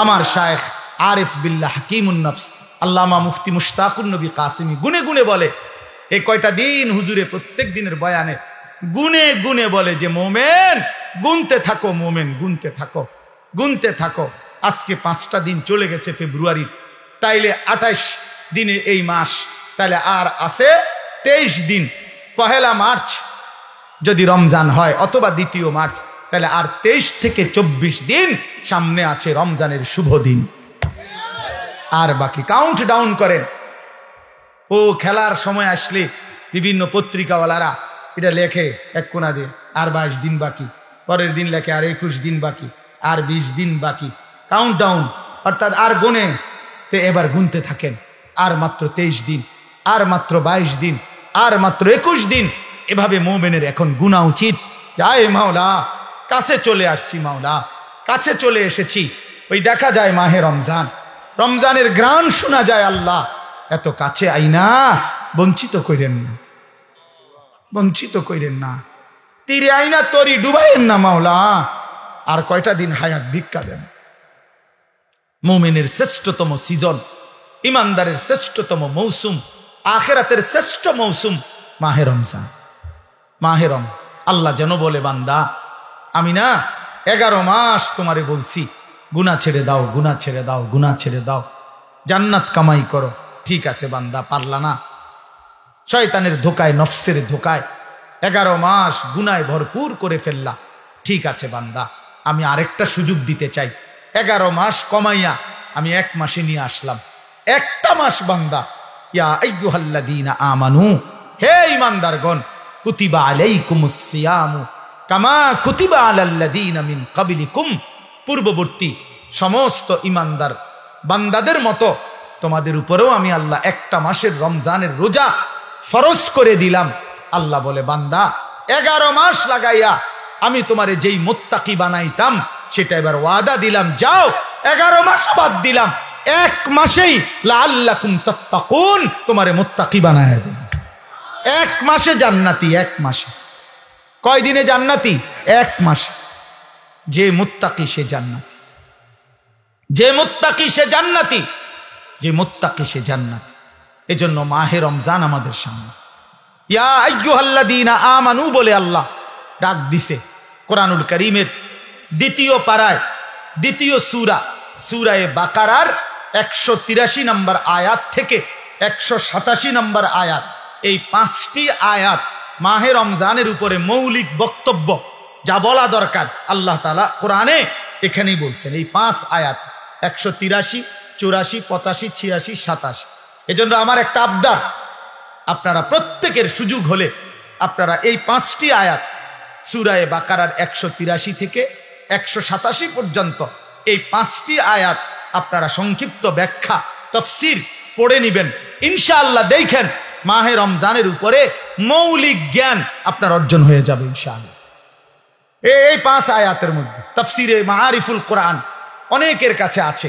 আমার শায়েখ আরিফ বিল্লাহ হাকিমুন নফস আল্লামা মুফতি মুশতাকুন নবী কাসিমি গুনে গুনে বলে, এই কয়টা দিন হুজুরে প্রত্যেক দিনের বয়ানে গুনে গুনে বলে যে মোমেন গুনতে থাকো, মোমেন গুনতে থাকো, গুনতে থাকো। আজকে 5টা দিন চলে গেছে ফেব্রুয়ারির, তাইলে 28 দিনে এই মাস, তাহলে আর আছে 23 দিন। 1 মার্চ যদি রমজান হয় অথবা 2 মার্চ, তাহলে আর 23 থেকে 24 দিন সামনে আছে রমজানের শুভ দিন। আর বাকি কাউন্ট ডাউন করেন। ও খেলার সময় আসলে বিভিন্ন পত্রিকাওয়ালারা এটা লেখে এক কোনা দিয়ে, আর 22 দিন বাকি, পরের দিন লেখে আর 21 দিন বাকি, আর 20 দিন বাকি, কাউন্ট ডাউন, অর্থাৎ আর গুনে। তো এবার গুনতে থাকেন, আর মাত্র 23 দিন, আর মাত্র 22 দিন, আর মাত্র 21 দিন। এভাবে মোমেনের এখন গুনা উচিত। যাই মাওলা, কাছে চলে আসছি মাওলা, কাছে চলে এসেছি। ওই দেখা যায় মাহে রমজান, রমজানের গ্রান শোনা যায়। আল্লাহ এত কাছে আইনা বঞ্চিত কইরেন না, বঞ্চিত কইরেন না, তীরে আইনা তরি ডুবাইয়েন না মাওলা। আর কয়টা দিন হায়াত ভিক্ষা দেন। মুমিনের শ্রেষ্ঠতম সিজন, ইমানদারের শ্রেষ্ঠতম মৌসুম, আখিরাতের শ্রেষ্ঠ মৌসুম মাহে রমজান। মাহে রমজান আল্লাহ যেন বলে, বান্দা আমি না 11 মাস তোমারে বলছি গুনাহ ছেড়ে দাও, গুনাহ ছেড়ে দাও, গুনাহ ছেড়ে দাও, জান্নাত কামাই করো। ঠিক আছে বান্দা, পারলা না, শয়তানের ধোকায়, নফসের ধোকায় 11 মাস গুনায় ভরপুর করে ফেললা। ঠিক আছে বান্দা, আমি আরেকটা সুযোগ দিতে চাই। 11 মাস কমাইয়া আমি 1 মাসে নিয়ে আসলাম। একটা মাস বান্দা, ইয়া আইয়ুহাল্লাযীনা আমানু, হে ঈমানদারগণ, কুতিবা আলাইকুমুস সিয়ামু কামা কুতিবা আলাল্লাযীনা মিন ক্বাবলিকুম, পূর্ববর্তী সমস্ত ঈমানদার বান্দাদের মতো তোমাদের উপরেও আমি আল্লাহ একটা মাসের রমজানের রোজা ফরজ করে দিলাম। আল্লাহ বলে, বান্দা 11 মাস লাগাইয়া আমি তোমারে যেই মুত্তাকি বানাইতাম সেটা এবার ওয়াদা দিলাম, যাও 11 মাস বাদ দিলাম, 1 মাসেই লাআল্লাকুম তাত্তাকুন তোমারে মুত্তাকি বানায়া দেব। 1 মাসে জান্নাতি, 1 মাসে। কয় দিনে জান্নাতি? 1 মাসে। যে মুত্তাকি সে জান্নাতি, যে মুত্তাকি সে জান্নাতি, যে মুত্তাকি সে জান্নাতি। এজন্য মাহে রমজান আমাদের সামনে। ইয়া আইয়ুহাল্লাযীনা আমানু বলে আল্লাহ ডাক দিছে কোরআনুল কারীমের 2য় পারায়, 2য় সূরা, সূরায়ে বাকারার 183 নম্বর আয়াত থেকে 187 নম্বর আয়াত। এই 5টি আয়াত মাহে রমজানের উপরে মৌলিক বক্তব্য, যা বলা দরকার আল্লাহ তাআলা কোরআনে এখানেই বলছেন। এই 5 আয়াত 183, 84, 85, 86, 87। এজন্য আমার একটা আবদার, আপনারা প্রত্যেকের সুযোগ হলে আপনারা এই 5টি আয়াত সূরায়ে বাকারার 183 থেকে 187 পর্যন্ত এই 5টি আয়াত আপনারা সংক্ষিপ্ত ব্যাখ্যা তাফসীর পড়ে নেবেন। ইনশাআল্লাহ দেখেন মাহে রমজানের উপরে মৌলিক জ্ঞান আপনার অর্জন হয়ে যাবে ইনশাআল্লাহ। এই 5 আয়াতের মধ্যে তাফসীরে মাআরিফুল কোরআন অনেকের কাছে আছে,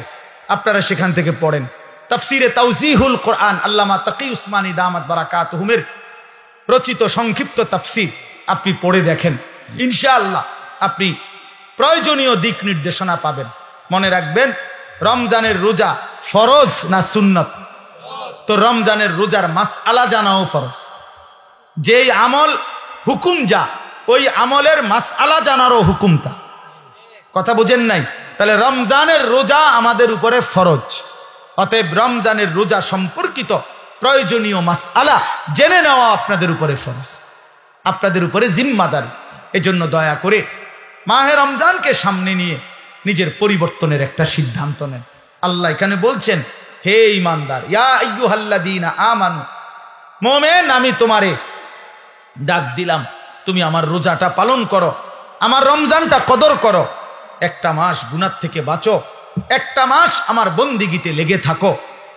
আপনারা সেখান থেকে পড়েন। তাফসীরে তাওজিহুল কোরআন আল্লামা তাকি উসমানী দামাত বারাকাতুহুমের রচিত সংক্ষিপ্ত তাফসীর আপনি পড়ে দেখেন, ইনশাআল্লাহ আপনি প্রয়োজনীয় দিক নির্দেশনা পাবেন। মনে রাখবেন, রমজানের রোজা ফরজ না সুন্নত? তো রমজানের রোজার মাসআলা জানাও ফরজ। যেই আমল হুকুম যা, ওই আমলের মাসআলা জানারও হুকুম তা। কথা বুঝেন নাই? তাহলে রমজানের রোজা আমাদের উপরে ফরজ। অতএব রমজানের রোজা সম্পর্কিত প্রয়োজনীয় মাসআলা জেনে নেওয়া আপনাদের উপরে ফরজ, আপনাদের উপরে জিম্মাদারি। এজন্য দয়া করে মাহে রমজানকে সামনে নিয়ে নিজের পরিবর্তনের একটা সিদ্ধান্ত নেন। আল্লাহ এখানে বলছেন, হে ঈমানদার, ইয়া আইয়ুহাল্লাযীনা আমানু, মুমিন আমি তোমারে ডাক দিলাম, তুমি আমার রোজাটা পালন করো, আমার রমজানটা কদর করো, 1টা মাস গুনাহ থেকে বাঁচো, 1টা মাস আমার বন্দিগিতে লেগে থাকো।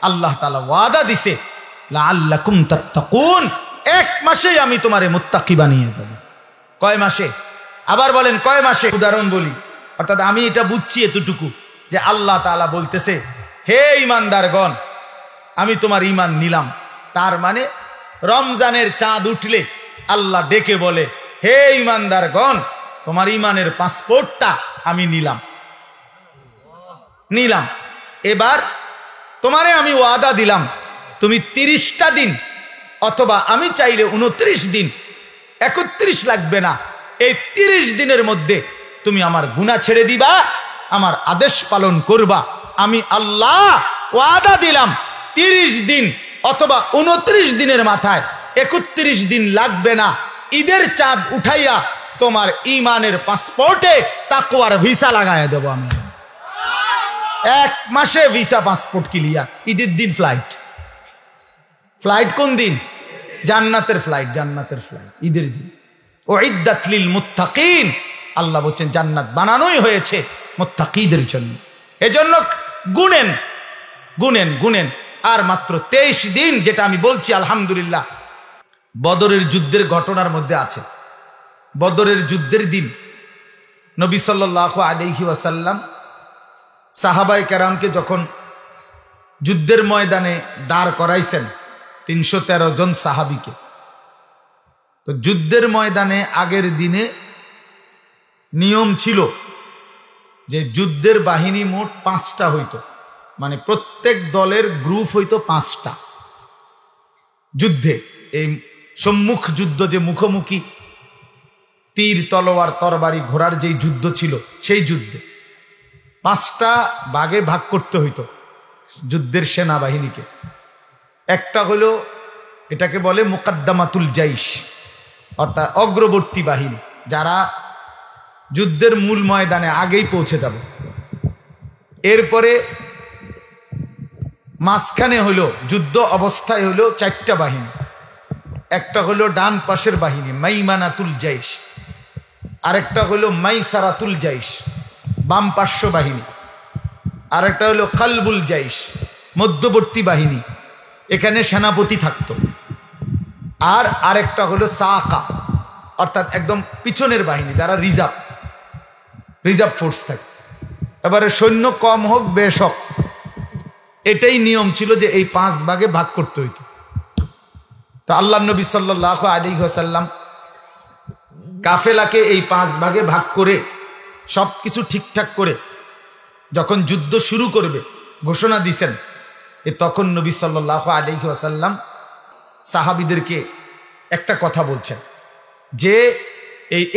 আল্লাহ তাআলা ওয়াদা দিছে, লাআল্লাকুম তাত্তাকুন, 1 মাসেই আমি তোমারে মুত্তাকি বানিয়ে দেব। কয় মাসে? আবার বলেন কয় মাসে? উদাহরণ বলি, অর্থাৎ আমি এটা বুঝছি এতটুকু যে আল্লাহ তাআলা বলতেছে, হে ঈমানদারগণ, আমি তোমার ঈমান নিলাম। তার মানে রমজানের চাঁদ উঠলে আল্লাহ ডেকে বলে, হে ঈমানদারগণ, তোমার ঈমানের পাসপোর্টটা আমি নিলাম। নিলাম, এবার তোমারে আমি ওয়াদা দিলাম, তুমি 30টা দিন অথবা আমি চাইলে 29 দিন, 31 লাগবে না, এই 30 দিনের মধ্যে তুমি আমার গুনাহ ছেড়ে দিবা, আমার আদেশ পালন করবা। আমি আল্লাহ ওয়াদা দিলাম 30 দিন অথবা 29 দিনের মাথায়, 31 দিন লাগবে না, ঈদের চাঁদ উঠাইয়া তোমার ঈমানের পাসপোর্টে তাকওয়ার ভিসা লাগাইয়া দেবো আমি। 1 মাসে ভিসা পাসপোর্ট ক্লিয়ার, ঈদের দিন ফ্লাইট। ফ্লাইট কোন দিন? জান্নাতের ফ্লাইট, জান্নাতের ফ্লাইট ঈদের দিন। উইদ্দাত লিল মুত্তাকিন, আল্লাহ বলছেন জান্নাত বানানোই হয়েছে মুত্তাকিদের জন্য। এজন্য গুনেন গুনেন গুনেন। আর মাত্র 23 দিন, যেটা আমি বলছি আলহামদুলিল্লাহ বদরের যুদ্ধের ঘটনার মধ্যে আছে। বদরের যুদ্ধের দিন নবী সাল্লাল্লাহু আলাইহি ওয়াসাল্লাম সাহাবায়ে কেরামকে যখন যুদ্ধের ময়দানে দাঁড় করাইছেন, 313 জন সাহাবীকে, তো যুদ্ধের ময়দানে আগের দিনে নিয়ম ছিল যে যুদ্ধের বাহিনী মোট 5টা হইতো, মানে প্রত্যেক দলের গ্রুপ হইতো 5টা। যুদ্ধে এই সম্মুখ যুদ্ধ, যে মুখোমুখি তীর তলোয়ার তরবারি ঘোড়ার যেই যুদ্ধ ছিল, সেই যুদ্ধে 5টা ভাগে ভাগ করতে হইতো যুদ্ধের সেনাবাহিনীকে। একটা হলো, এটাকে বলে মুকদ্দমাতুল জাইশ, অর্থাৎ অগ্রবর্তী বাহিনী, যারা যুদ্ধের মূল ময়দানে আগেই পৌঁছে যাবে। এরপরে মাঝখানে হইল, যুদ্ধ অবস্থায় হইল 4টা বাহিনী। একটা হলো ডান পাশের বাহিনী মাইমানাতুল জাইশ, আরেকটা হলো মাইসারাতুল জাইশ বাম পার্শ্ব বাহিনী, আরেকটা হলো কালবুল জাইশ মধ্যবর্তী বাহিনী, এখানে সেনাপতি থাকতো। আর আরেকটা হলো সাকা, অর্থাৎ একদম পিছনের বাহিনী, যারা রিজার্ভ ফোর্স থাকতো। এবারে সৈন্য কম হোক বেশ হোক, এটাই নিয়ম ছিল যে এই 5 ভাগে ভাগ করতে হইতো। তো আল্লাহ নবী সাল্লাল্লাহু আলাইহি ওয়াসাল্লাম কাফেলাকে এই 5 ভাগে ভাগ করে সবকিছু ঠিকঠাক করে যখন যুদ্ধ শুরু করবে ঘোষণা দিয়েছেন, তখন নবী সাল্লাল্লাহু আলাইহি ওয়াসাল্লাম সাহাবীদেরকে একটা কথা বলছেন, যে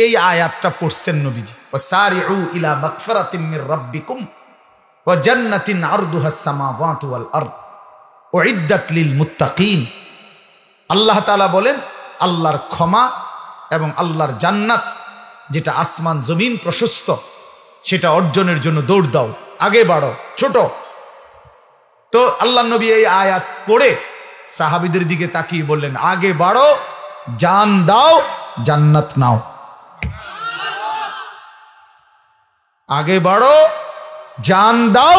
এই আয়াতটা পড়ছেন নবীজি, ওয়াসারিউ ইলা মাগফিরাতিম মির রাব্বিকুম ওয়া জান্নাতিন আরদুহাস সামাওয়াতু ওয়াল আরদ উইদ্দাত লিল মুত্তাকিন। আল্লাহ তাআলা বলেন, আল্লাহর ক্ষমা এবং আল্লাহর জান্নাত, যেটা আসমান জমিন প্রশস্ত, সেটা অর্জনের জন্য দৌড় দাও, আগে বাড়ো ছোট। তো আল্লাহ নবী এই আয়াত পড়ে সাহাবীদের দিকে তাকিয়ে বললেন, আগে বাড়ো, জান দাও, জান্নাত নাও। আগে বাড়ো, জান দাও,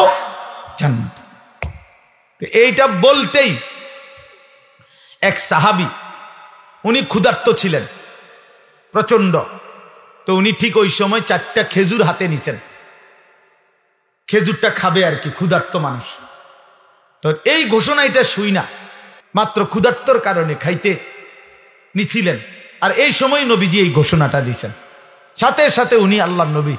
জান্নাত। তো এইটা বলতেই এক সাহাবী, উনি ক্ষুধার্ত ছিলেন প্রচন্ড। তো উনি ঠিক ওই সময় 4টা খেজুর হাতে নিছেন, খেজুরটা খাবে আর কি, ক্ষুধার্ত মানুষ। তো এই ঘোষণাটা শুই না, মাত্র ক্ষুধার্তর কারণে খাইতে নিছিলেন। আর এই সময় নবীজি এই ঘোষণাটা দিয়েছেন। সাথে সাথে উনি আল্লাহ নবী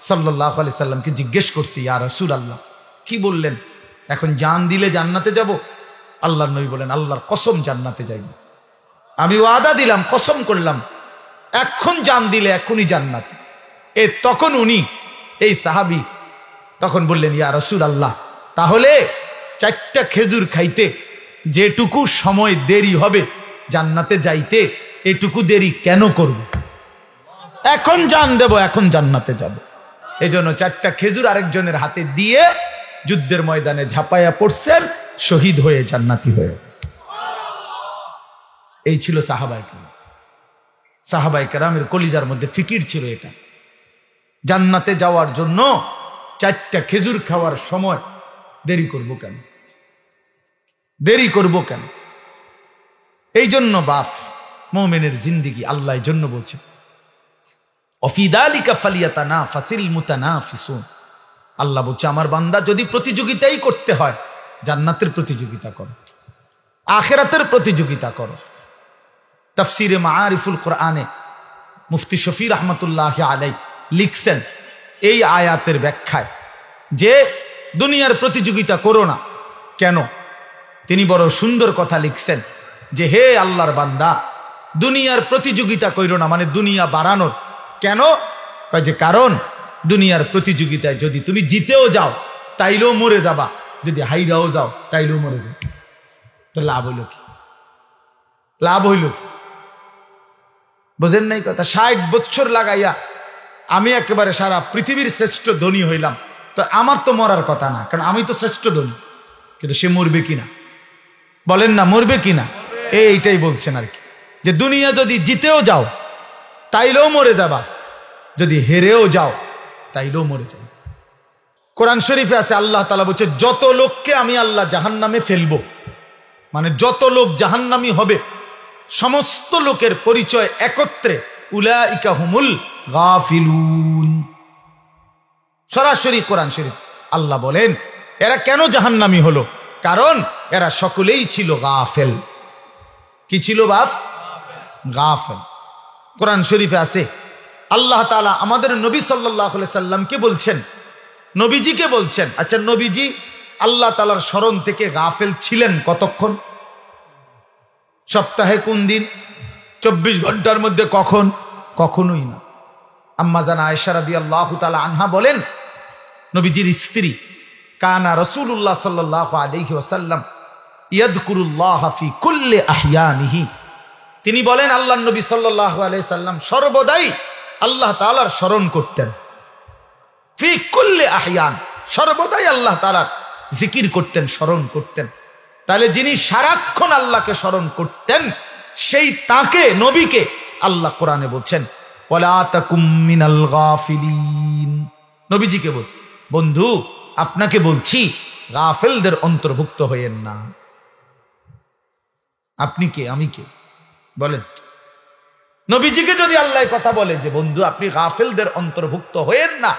সাল্লাল্লাহু আলাইহি সাল্লামকে জিজ্ঞেস করছি, ইয়া রাসূলুল্লাহ, কি বললেন, এখন জান দিলে জান্নাতে যাব? আল্লাহর নবী বলেন, আল্লাহর কসম জান্নাতে যাইব। আমি ওয়াদা দিলাম, কসম করলাম, এখন জান দিলে এখনই জান্নাতে। তখন উনি, এই সাহাবী তখন বললেন, ইয়া রাসূলুল্লাহ, তাহলে 4টা খেজুর খাইতে যেটুকু সময় দেরি হবে জান্নাতে যাইতে, এটুকু দেরি কেন করব? এখন জান দেব, এখন জান্নাতে যাব। এই জন্য 4টা খেজুর আরেকজনের হাতে দিয়ে যুদ্ধের ময়দানে ঝাঁপাইয়া পড়ছেন, শহীদ হয়ে জান্নাতি হয়ে গেছে। এই ছিল সাহাবায়ে কেরামের কলিজার মধ্যে ফিকির ছিল এটা। জান্নাতে যাওয়ার জন্য 4টা খেজুর খাওয়ার সময় দেরি করব কেন? দেরি করব কেন? এই জন্য বাপ, মুমিনের জিন্দেগি আল্লাহর জন্য বলছে, অফি যালিকা ফালিয়াতানাফাসিল মুতানাফিসুন। আল্লাহ বলছে, আমার বান্দা যদি প্রতিযোগিতাই করতে হয়, জান্নাতের প্রতিযোগিতা করো, আখিরাতের প্রতিযোগিতা করো। তাফসিরে মাআরিফুল কোরআনে মুফতি শফি রাহমাতুল্লাহি আলাইহি লিখছেন এই আয়াতের ব্যাখ্যায়, যে দুনিয়ার প্রতিযোগিতা করো না। কেন? তিনি বড় সুন্দর কথা লিখছেন যে হে আল্লাহর বান্দা, দুনিয়ার প্রতিযোগিতা কইরো না, মানে দুনিয়া বাড়ানোর। কেন? কয় যে কারণ দুনিয়ার প্রতিযোগিতায় যদি তুমি জিতেও যাও তাইলেও মরে যাবা, যদি হাইরাও যাও তাইলেও মরে যাও। তো লাভ হইল কি? লাভ হইল কি? বোঝেন নাই কথা? 60 বছর লাগাইয়া আমি একেবারে সারা পৃথিবীর শ্রেষ্ঠ ধনী হইলাম, তো আমার তো মরার কথা না, কারণ আমি তো শ্রেষ্ঠ ধনী। কিন্তু সে মরবে কিনা বলেন না? মরবে কিনা? এইটাই বলছেন আর কি, যে দুনিয়া যদি জিতেও যাও তাইলেও মরে যাবা, যদি হেরেও যাও তাইলেও মরে যাবে। কোরআন শরীফে আছে আল্লাহ তাআলা বলছে যত লোককে আমি আল্লাহ জাহান্নামে ফেলবো, মানে যত লোক জাহান্নামী হবে সমস্ত লোকের পরিচয় একত্রে উলাইকা হুমুল গাফিলুন। সরাসরি কোরআন শরীফ আল্লাহ বলেন এরা কেন জাহান্নামী হলো? কারণ এরা সকলেই ছিল গাফেল। কি ছিল বাপ? গাফেল। কোরআন শরীফে আছে আল্লাহ তাআলা আমাদের নবী সাল্লাল্লাহু আলাইহি সাল্লামকে বলছেন, নবীজিকে বলছেন, আচ্ছা নবীজি আল্লাহ তাআলার স্মরণ থেকে গাফেল ছিলেন কতক্ষণ? সপ্তাহে কোন দিন? 24 ঘন্টার মধ্যে কখন? কখনোই না। আম্মা জান আয়েশা রাদিয়াল্লাহু তাআলা আনহা বলেন নবীজির স্ত্রী কানা রাসূলুল্লাহ সাল্লাল্লাহু আলাইহি ওয়াসাল্লাম ইয়াযকুরুল্লাহ ফি কুল্লি আহইয়ানিহি, তিনি বলেন আল্লাহর নবী সাল্লাল্লাহু আলাইহি সাল্লাম সর্বদাই আল্লাহ তাআলার স্মরণ করতেন। ফি কুল্লি আহইয়ান, সর্বদাই আল্লাহ তাআলার জিকির করতেন, স্মরণ করতেন। তাহলে যিনি সারাক্ষণ আল্লাহকে স্মরণ করতেন সেই তাকে, নবীকে আল্লাহ কোরআনে বলছেন ওয়ালা তাকুম মিনাল গাফিলিন। নবীজিকে বলছে বন্ধু আপনাকে বলছি গাফেলদের অন্তর্ভুক্ত হইয়েন না। আপনি কে? আমি কে? বলেন। নবীজিকে যদি আল্লাহ কথা বলে যে বন্ধু আপনি গাফেলদের অন্তর্ভুক্ত হইয়েন না,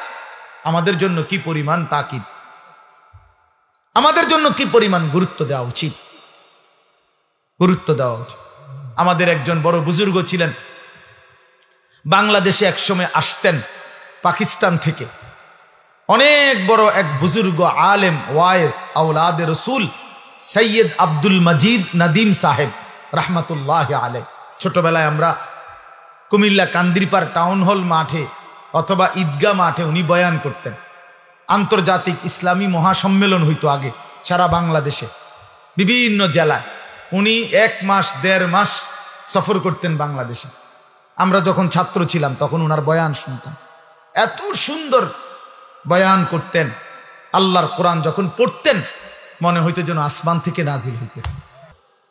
আমাদের জন্য কি পরিমাণ তাকিদ, আমাদের জন্য কি পরিমাণ গুরুত্ব দেওয়া উচিত, গুরুত্ব দেওয়া উচিত। আমাদের একজন বড় বুজুর্গ ছিলেন, বাংলাদেশে একসময় আসতেন পাকিস্তান থেকে, অনেক বড় এক বুজুর্গ আলেম ওয়াইজ আওলাদে রসুল সৈয়দ আব্দুল মজিদ নদীম সাহেব রহমতুল্লাহ আলাইহ। ছোটবেলায় আমরা কুমিল্লা কান্দিরপাড় টাউন হল মাঠে অথবা ঈদগাহ মাঠে উনি বয়ান করতেন। আন্তর্জাতিক ইসলামী মহাসম্মেলন হইতো আগে সারা বাংলাদেশে, বিভিন্ন জেলায়। উনি 1 মাস 1.5 মাস সফর করতেন বাংলাদেশে। আমরা যখন ছাত্র ছিলাম তখন ওনার বয়ান শুনতাম, এত সুন্দর বয়ান করতেন। আল্লাহর কোরআন যখন পড়তেন মনে হইতো যেন আসমান থেকে নাজিল হইতেছে।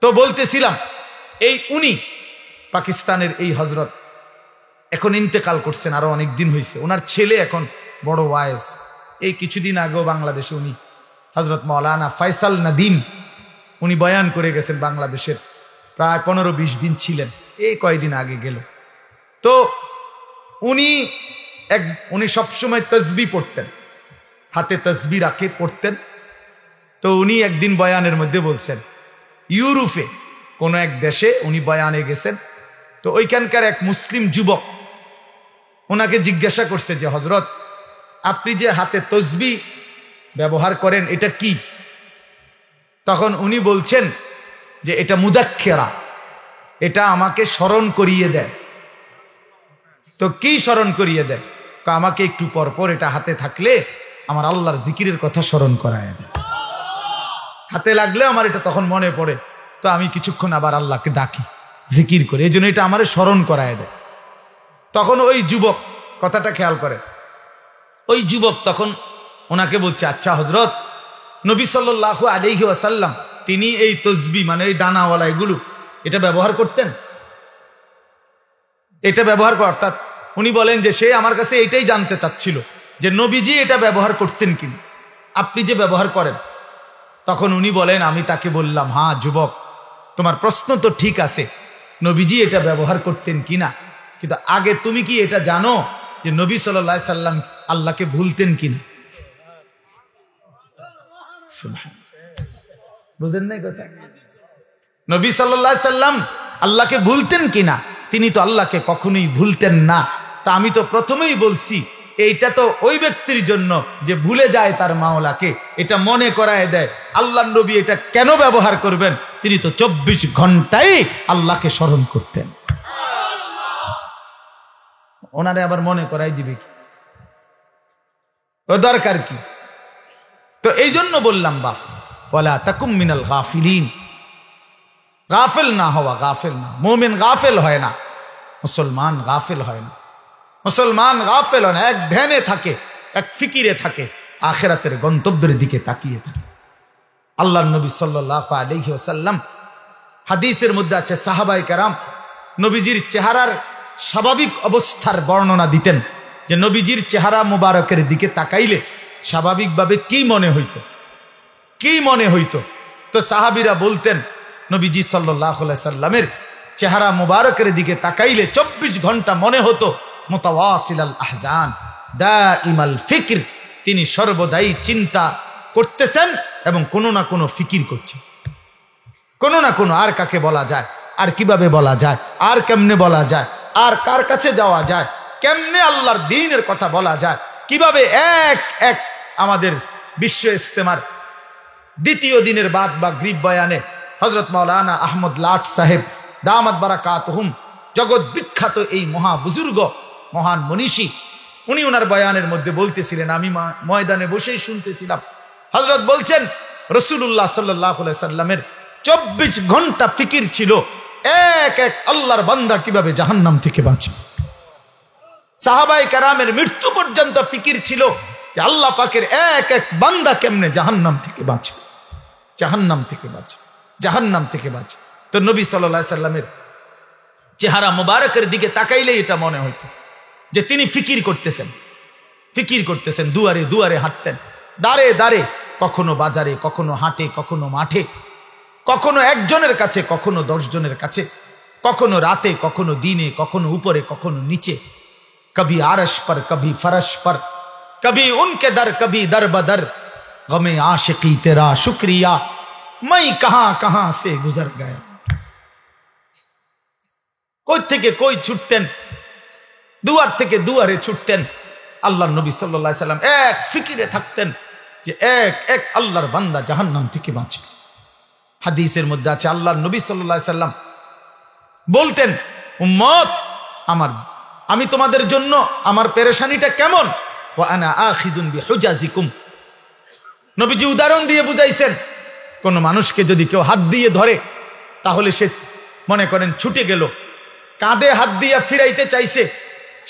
তো বলতেছিলাম এই উনি পাকিস্তানের এই হজরত এখন ইন্তেকাল করছেন, আরো অনেক দিন হয়েছে। ওনার ছেলে এখন বড় ওয়াইজ। এই কিছুদিন আগেও বাংলাদেশে উনি হজরত মাওলানা ফয়সাল নদীম উনি বয়ান করে গেছেন বাংলাদেশের, প্রায় 15-20 দিন ছিলেন, এই কয়েকদিন আগে গেল। তো উনি সবসময় তসবি পড়তেন, হাতে তসবি রাখে পড়তেন। তো উনি একদিন বয়ানের মধ্যে বলছেন ইউরোপে কোনো এক দেশে উনি বয়ানে গেছেন। তো ওইখানকার এক মুসলিম যুবক ওনাকে জিজ্ঞাসা করছে যে হজরত আপনি যে হাতে তসবি ব্যবহার করেন এটা কি? তখন উনি বলছেন যে এটা মুদাক্কেরা, এটা আমাকে স্মরণ করিয়ে দেয়। তো কি স্মরণ করিয়ে দেয়? আমাকে একটু পর পর এটা হাতে থাকলে আমার আল্লাহর জিকিরের কথা স্মরণ করায় দেয়, হাতে লাগলে আমার এটা তখন মনে পড়ে, তো আমি কিছুক্ষণ আবার আল্লাহকে ডাকি, জিকির করি, এই জন্য এটা আমার স্মরণ করায় দেয়। তখন ওই যুবক, কথাটা খেয়াল করে, ওই যুবক তখন ওনাকে বলছে আচ্ছা হজরত নবী সাল্লাল্লাহু আলাইহি ওয়াসাল্লাম তিনি এই তসবি মানে এই দানাওয়ালা এগুলো এটা ব্যবহার করতেন, এটা ব্যবহার কর। অর্থাৎ উনি বলেন যে সে আমার কাছে এটাই জানতে চাচ্ছিল যে নবীজি এটা ব্যবহার করছেন কিনা, আপনি যে ব্যবহার করেন। তখন উনি বলেন, আমি তাকে বললাম হ্যাঁ যুবক তোমার প্রশ্ন তো ঠিক আছে, নবীজি এটা ব্যবহার করতেন কিনা, কিন্তু আগে তুমি কি এটা জানো যে নবী সাল্লাল্লাহু আলাইহি সাল্লাম আল্লাহকে ভুলতেন কিনা? বুঝেন নাই কথা? নবী সাল্লাল্লাহু আলাইহি সাল্লাম আল্লাহকে ভুলতেন কিনা? তিনি তো আল্লাহকে কখনোই ভুলতেন না। তা আমি তো প্রথমেই বলছি এইটা তো ওই ব্যক্তির জন্য যে ভুলে যায় তার মাওলাকে, এটা মনে করায় দেয়। আল্লাহর নবী এটা কেন ব্যবহার করবেন? তিনি তো 24 ঘন্টাই আল্লাহকে স্মরণ করতেন। ওনারে আবার মনে করাই দিবে কি? ও দরকার কি? তো এই জন্য বললাম বাপ, ওয়ালা তাকুম মিনাল গাফিলিন, গাফেল না হওয়া, গাফেল না। মুমিন গাফেল হয় না, মুসলমান গাফেল হয় না। মুসলমান গাফেল হয় না, এক ধ্যানে থাকে, এক ফিকিরে থাকে, আখিরাতের গন্তব্যের দিকে তাকিয়ে থাকে। আল্লাহর নবী সাল্লাল্লাহু আলাইহি ওয়াসাল্লাম হাদিসের মধ্যে আছে, সাহাবায়ে কেরাম নবীজির চেহারার স্বাভাবিক অবস্থার বর্ণনা দিতেন, যে নবীজির চেহারা মুবারকের দিকে তাকাইলে স্বাভাবিকভাবে কি মনে হইতো, কি মনে হইতো? তো সাহাবীরা বলতেন, নবীজি সাল্লাল্লাহু আলাইহি সাল্লামের চেহারা মুবারকের দিকে তাকাইলে 24 ঘন্টা মনে হতো মুতাওয়াসিলাল আহজান দাইমাল ফিকর, তিনি সর্বদাই চিন্তা করতেছেন এবং কোনো না কোনো ফিকির করছেন, কোনো না কোনো। আর কাকে বলা যায়, আর কিভাবে বলা যায়, আর কেমনে বলা যায়, আর কার কাছে যাওয়া যায়, কেমনে আল্লাহর দ্বীনের কথা বলা যায়, কিভাবে এক এক আমাদের বিশ্ব ইস্তেমার দ্বিতীয় দিনের বাদ বা গ্রিব বয়ানে হযরত মাওলানা আহমদ লাট সাহেব দামাত বারাকাতুহুম, জগৎ বিখ্যাত এই মহা বুজুর্গ, মহান মনীষী, উনি ওনার বয়ানের মধ্যে বলতেছিলেন, আমি ময়দানে বসেই শুনতেছিলাম, হযরত বলছেন রাসূলুল্লাহ সাল্লাল্লাহু আলাইহি সাল্লামের 24 ঘন্টা ফিকির ছিল এক এক আল্লাহর বান্দা কিভাবে জাহান্নাম থেকে বাঁচে। সাহাবায়ে কেরামের মৃত্যু পর্যন্ত ফিকির ছিল যে আল্লাহ পাকের এক এক বান্দা কেমনে জাহান্নাম থেকে বাঁচে, জাহান্নাম থেকে বাঁচে, জাহান্নাম থেকে বাঁচে। তো নবী সাল্লাল্লাহু আলাইহি সাল্লামের চেহারা মুবারকের দিকে তাকাইলেই এটা মনে হইতো যে তিনি ফিকির করতেছেন, ফিকির করতেছেন। দুয়ারে দুয়ারে হাঁটতেন, দাঁড়ে দাঁড়ে, কখনো বাজারে, কখনো হাটে, কখনো মাঠে, কখনো একজনের কাছে, কখনো 10 জনের কাছে, কখনো রাতে, কখনো দিনে, কখনো উপরে, কখনো নিচে, কবি আরশ पर कभी फरश पर, कभी उनके दर, कभी दर बदर, गमे आशिकी तेरा शुक्रिया, मैं कहां कहां से गुजर गया। কই থেকে কই ছুটতেন, দুয়ার থেকে দুয়ারে ছুটতেন। আল্লাহর নবী সাল্লাল্লাহু আলাইহি সাল্লাম এক ফিকিরে থাকতেন যে এক এক আল্লাহর বান্দা জাহান্নাম থেকে বাঁচে। হাদিসের মধ্যে আছে, আল্লাহর নবী সাল্লাল্লাহু আলাইহি সাল্লাম বলতেন, উম্মত আমার, আমি তোমাদের জন্য আমার পেরেশানিটা কেমন, ওয়া আনা আখিযুন বিহুজাজিকুম। নবীজি উদাহরণ দিয়ে বুঝাইছেন, কোন মানুষকে যদি কেউ হাত দিয়ে ধরে তাহলে সে মনে করেন ছুটে গেল, কাঁধে হাত দিয়ে ফিরাইতে চাইছে,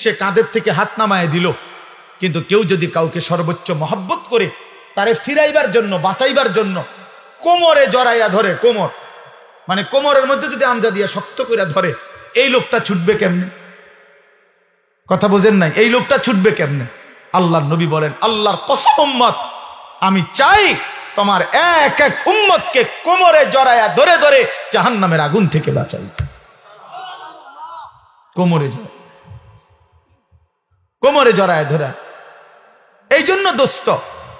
সে কাঁধের থেকে হাত নামায় দিল। কিন্তু কেউ যদি কাউকে সর্বোচ্চ মহব্বত করে তারে ফিরাইবার জন্য, বাঁচাইবার জন্য কোমরে জড়াইয়া ধরে, কোমর মানে কোমরের মধ্যে যদি আমজা দিয়া শক্ত করে ধরে, এই লোকটা ছুটবে কেমনে? কথা বোঝেন নাই? এই লোকটা ছুটবে কেমনে? আল্লাহর নবী বলেন, আল্লাহর কসম উম্মত, আমি চাই তোমার এক এক উম্মতকে কোমরে জড়াইয়া ধরে ধরে জাহান্নামের আগুন থেকে বাঁচাই। কোমরে জড়ায়, কোমরে জড়ায় ধরা। এই জন্য দোস্ত,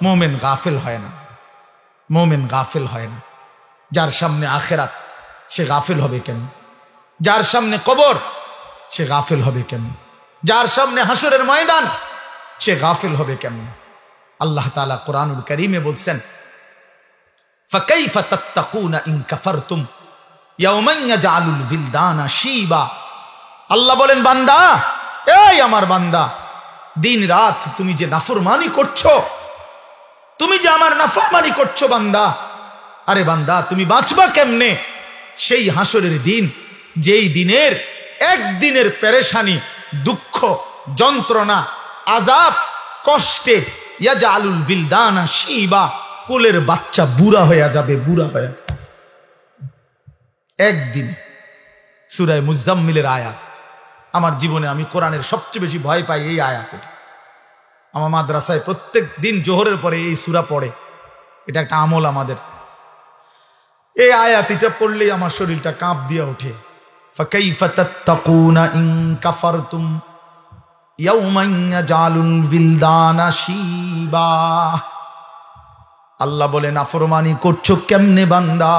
মুমিন গাফিল হয় না, মুমিন গাফিল হয় না। যার সামনে আখিরাত সে গাফিল হবে কেন? যার সামনে কবর সে গাফিল হবে কেন? যার সামনে হাসরের ময়দান সে গাফিল হবে কেমন? আল্লাহ তাআলা কুরআনুল কারীমে বলছেন, ফাকাইফা তাত্তাকুনা ইন কাফারতুম ইয়াওমান ইয়াজআলুল বিলদানা শিবা। আল্লাহ বলেন, বান্দা, এই আমার বান্দা, দিন রাত তুমি যে নাফরমানি করছো, তুমি যে আমার নাফরমানি করছো বান্দা, আরে বান্দা তুমি বাঁচবা কেমনে সেই হাসরের দিন, যেই দিনের একদিনের পেরেশানি, দুঃখ, যন্ত্রণা, আযাব, কষ্টে ইয়াজআলুল বিলদানা শিবা, কোলের বাচ্চা বুড়া হয়ে যাবে, বুড়া হয়ে যাবে একদিন। সূরা মুজাম্মিলের আয়াত। আমার জীবনে আমি কোরআনের সবচেয়ে বেশি ভয় পাই এই আয়াত। আমার মাদ্রাসায় প্রত্যেক দিন জোহরের পরে এই সূরা পড়ে, এটা একটা আমল আমাদের। এই আয়াত এটা পড়লেই আমার শরীরটা কাঁপ দিয়া ওঠে। ফাকাইফা তাত্তাকুনা ইন কাফারতুম ইয়াওমান ইয়াজআলুল বিলদানা শিবা। আল্লাহ বলেন, নাফরমানি করছো কেমনে বান্দা?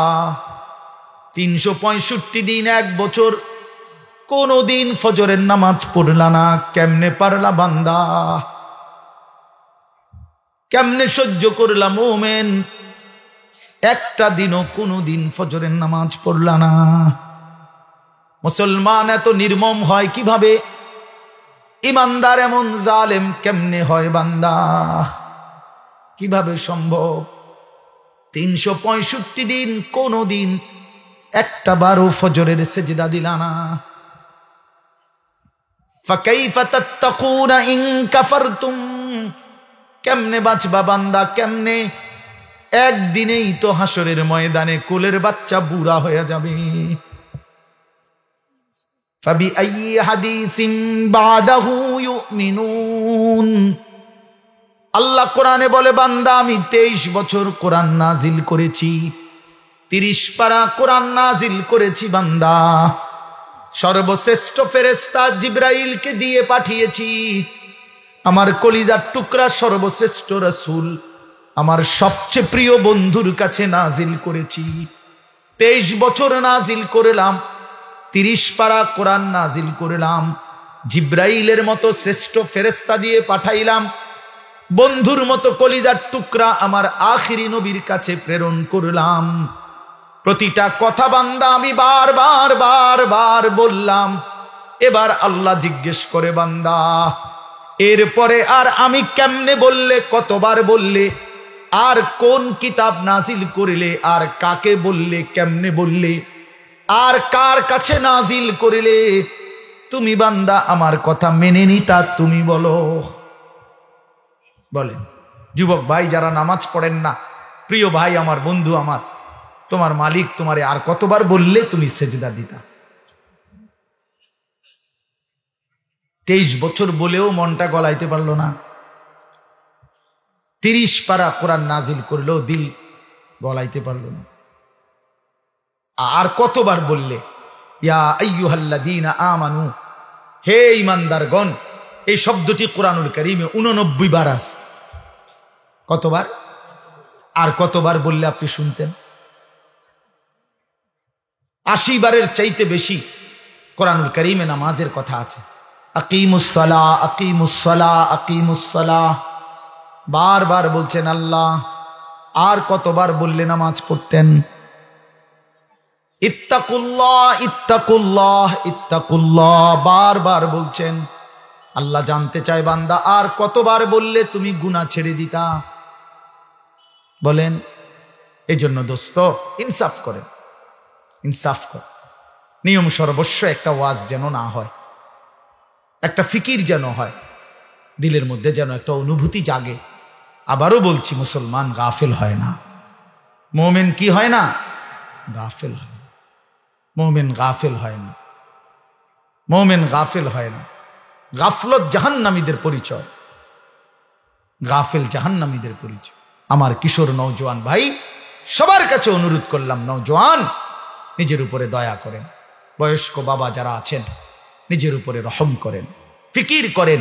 365 দিন, 1 বছর কোনদিন ফজরের নামাজ পড়লা না, কেমনে পারলা বান্দা? কেমনে সহ্য করলাম মোমেন, একটা দিনও কোনোদিন ফজরের নামাজ পড়লা না। মুসলমান এত নির্মম হয় কিভাবে? ইমানদার এমন জালেম কেমনে হয় বান্দা? কিভাবে সম্ভব? 365 দিন কোনদিন একটা বারও ফজরের সেজদা দিলা না। ফাকাইফা তাত্তাকুনা ইন কাফারতুম, কেমনে বাঁচবা বান্দা কেমনে? একদিনেই তো হাসরের ময়দানে কোলের বাচ্চা বুড়া হয়ে যাবে। ফাবিআইয়ি হাদিসিন বাদাহু ইউমিনুন, আল্লাহ কোরআনে বলে বান্দা আমি 23 বছর কোরআন নাজিল করেছি, 30 পারা কোরআন নাজিল করেছি বান্দা। সর্বশ্রেষ্ঠ ফেরেশতা জিবরাইলকে দিয়ে পাঠিয়েছি। আমার কলিজার টুকরা সর্বশ্রেষ্ঠ রাসূল আমার সবচেয়ে প্রিয় বন্ধুর কাছে নাজিল করেছি। 23 বছর নাজিল করলাম, 30 পারা কোরআন নাজিল করলাম, জিবরাইলের মতো শ্রেষ্ঠ ফেরেশতা দিয়ে পাঠাইলাম, বন্ধুর মতো কলিজার টুকরা আমার আখিরি নবীর কাছে প্রেরণ করলাম। প্রতিটা কথা বান্দা আমি বারবার বারবার বললাম। এবার আল্লাহ জিজ্ঞেস করে বান্দা এরপরে আর আমি কেমনে বললে, কতবার বললে, আর কোন কিতাব নাজিল করিলে, আর কাকে বললে, কেমনে বললে, আর কার কাছে নাজিল করিলে তুমি বান্দা আমার কথা মেনে নিতা? তুমি বলো। বলেন যুবক ভাই যারা নামাজ পড়েন না, প্রিয় ভাই আমার, বন্ধু আমার, তোমার মালিক তোমারে আর কতবার বললে তুমি সেজদা দিতা? 23 বছর বলেও মনটা গলাইতে পারলো না। 30 পারা কোরআন নাজিল করলেও দিল গলাইতে পারলো না। আর কতবার বললে ইয়া আইয়ুহাল্লাযীনা আমানু, হে ঈমানদারগণ। এই শব্দটি কোরআনুল কারীমে 89 বার আছে। কতবার? আর কতবার বললে আপনি শুনতেন? 80 বারের চাইতে বেশি কোরআনুল কারীমে নামাজের কথা আছে। আকিমুস সালাহ, আকিমুস সালাহ, আকিমুস সালাহ বারবার বলছেন আল্লাহ। আর কতবার বললে নামাজ পড়তেন? ইত্তাকুল্লাহ, ইত্তাকুল্লাহ, ইত্তাকুল্লাহ বারবার বলছেন। আল্লাহ জানতে চায় বান্দা আর কতবার বললে তুমি গুনাহ ছেড়ে দিতা? বলেন। এই জন্য দোস্ত ইনসাফ করেন, ইনসাফ কর। নিয়ম সর্বস্ব একটা ওয়াজ যেন না হয়, একটা ফিকির যেন হয়, দিলের মধ্যে যেন একটা অনুভূতি জাগে। আবারও বলছি মুসলমান গাফিল হয় না, মুমিন কি হয় না? গাফিল হয়। মুমিন গাফিল হয় না, মুমিন গাফিল হয় না। গাফলত জাহান্নামীদের পরিচয়, গাফিল জাহান্নামীদের পরিচয়। আমার কিশোর নওজোয়ান ভাই সবার কাছে অনুরোধ করলাম, নওজোয়ান নিজের উপরে দয়া করেন, বয়স্ক বাবা যারা আছেন নিজের উপরে রহম করেন, ফিকির করেন,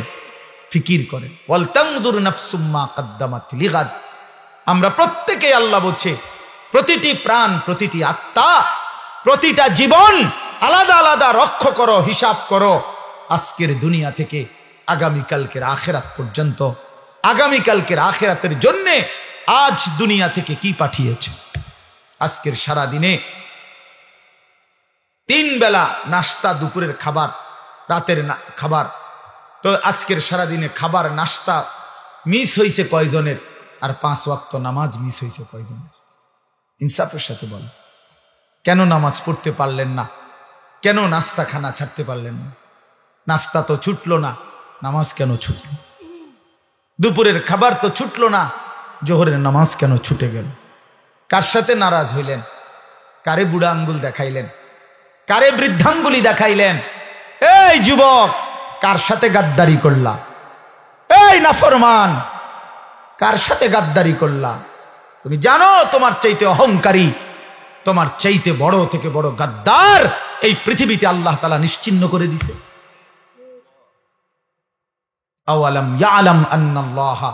ফিকির করেন। ওয়াল তানজুর নাফসুম মা কদ্দামাত লিগাদ। আমরা প্রত্যেকেই আল্লাহ বলছে প্রতিটি প্রাণ, প্রতিটি আত্মা, প্রতিটা জীবন আলাদা আলাদা রক্ষ করো, হিসাব করো। আজকের দুনিয়া থেকে আগামীকালকের আখেরাত পর্যন্ত, আগামীকালকের আখেরাতের জন্যে আজ দুনিয়া থেকে কি পাঠিয়েছে। আজকের সারা দিনে 3 বেলা নাস্তা, দুপুরের খাবার, রাতের খাবার, তো আজকের সারাদিনে খাবার নাস্তা মিস হয়েছে কয়জনের? আর 5 ওয়াক্ত নামাজ মিস হয়েছে কয়জনের? ইনসাফের সাথে বল, কেন নামাজ পড়তে পারলেন না? কেন নাস্তা খানা ছাড়তে পারলেন না? নাস্তা তো ছুটলো না, নামাজ কেন ছুটল? দুপুরের খাবার তো ছুটলো না, জোহরের নামাজ কেন ছুটে গেল? কার সাথে নারাজ হইলেন? কারে বুড়া আঙ্গুল দেখাইলেন? কারে বৃদ্ধাঙ্গুলি দেখাইলেন? এই যুবক কার সাথে গাদ্দারি করলা? এই নাফরমান কার সাথে গাদ্দারি করলা? তুমি জানো তোমার চাইতে অহংকারী, তোমার চাইতে বড় থেকে বড় গাদ্দার এই পৃথিবীতে আল্লাহ তাআলা নিশ্চিহ্ন করে দিছে। আওয়ালাম ইয়ালাম আন্নাল্লাহা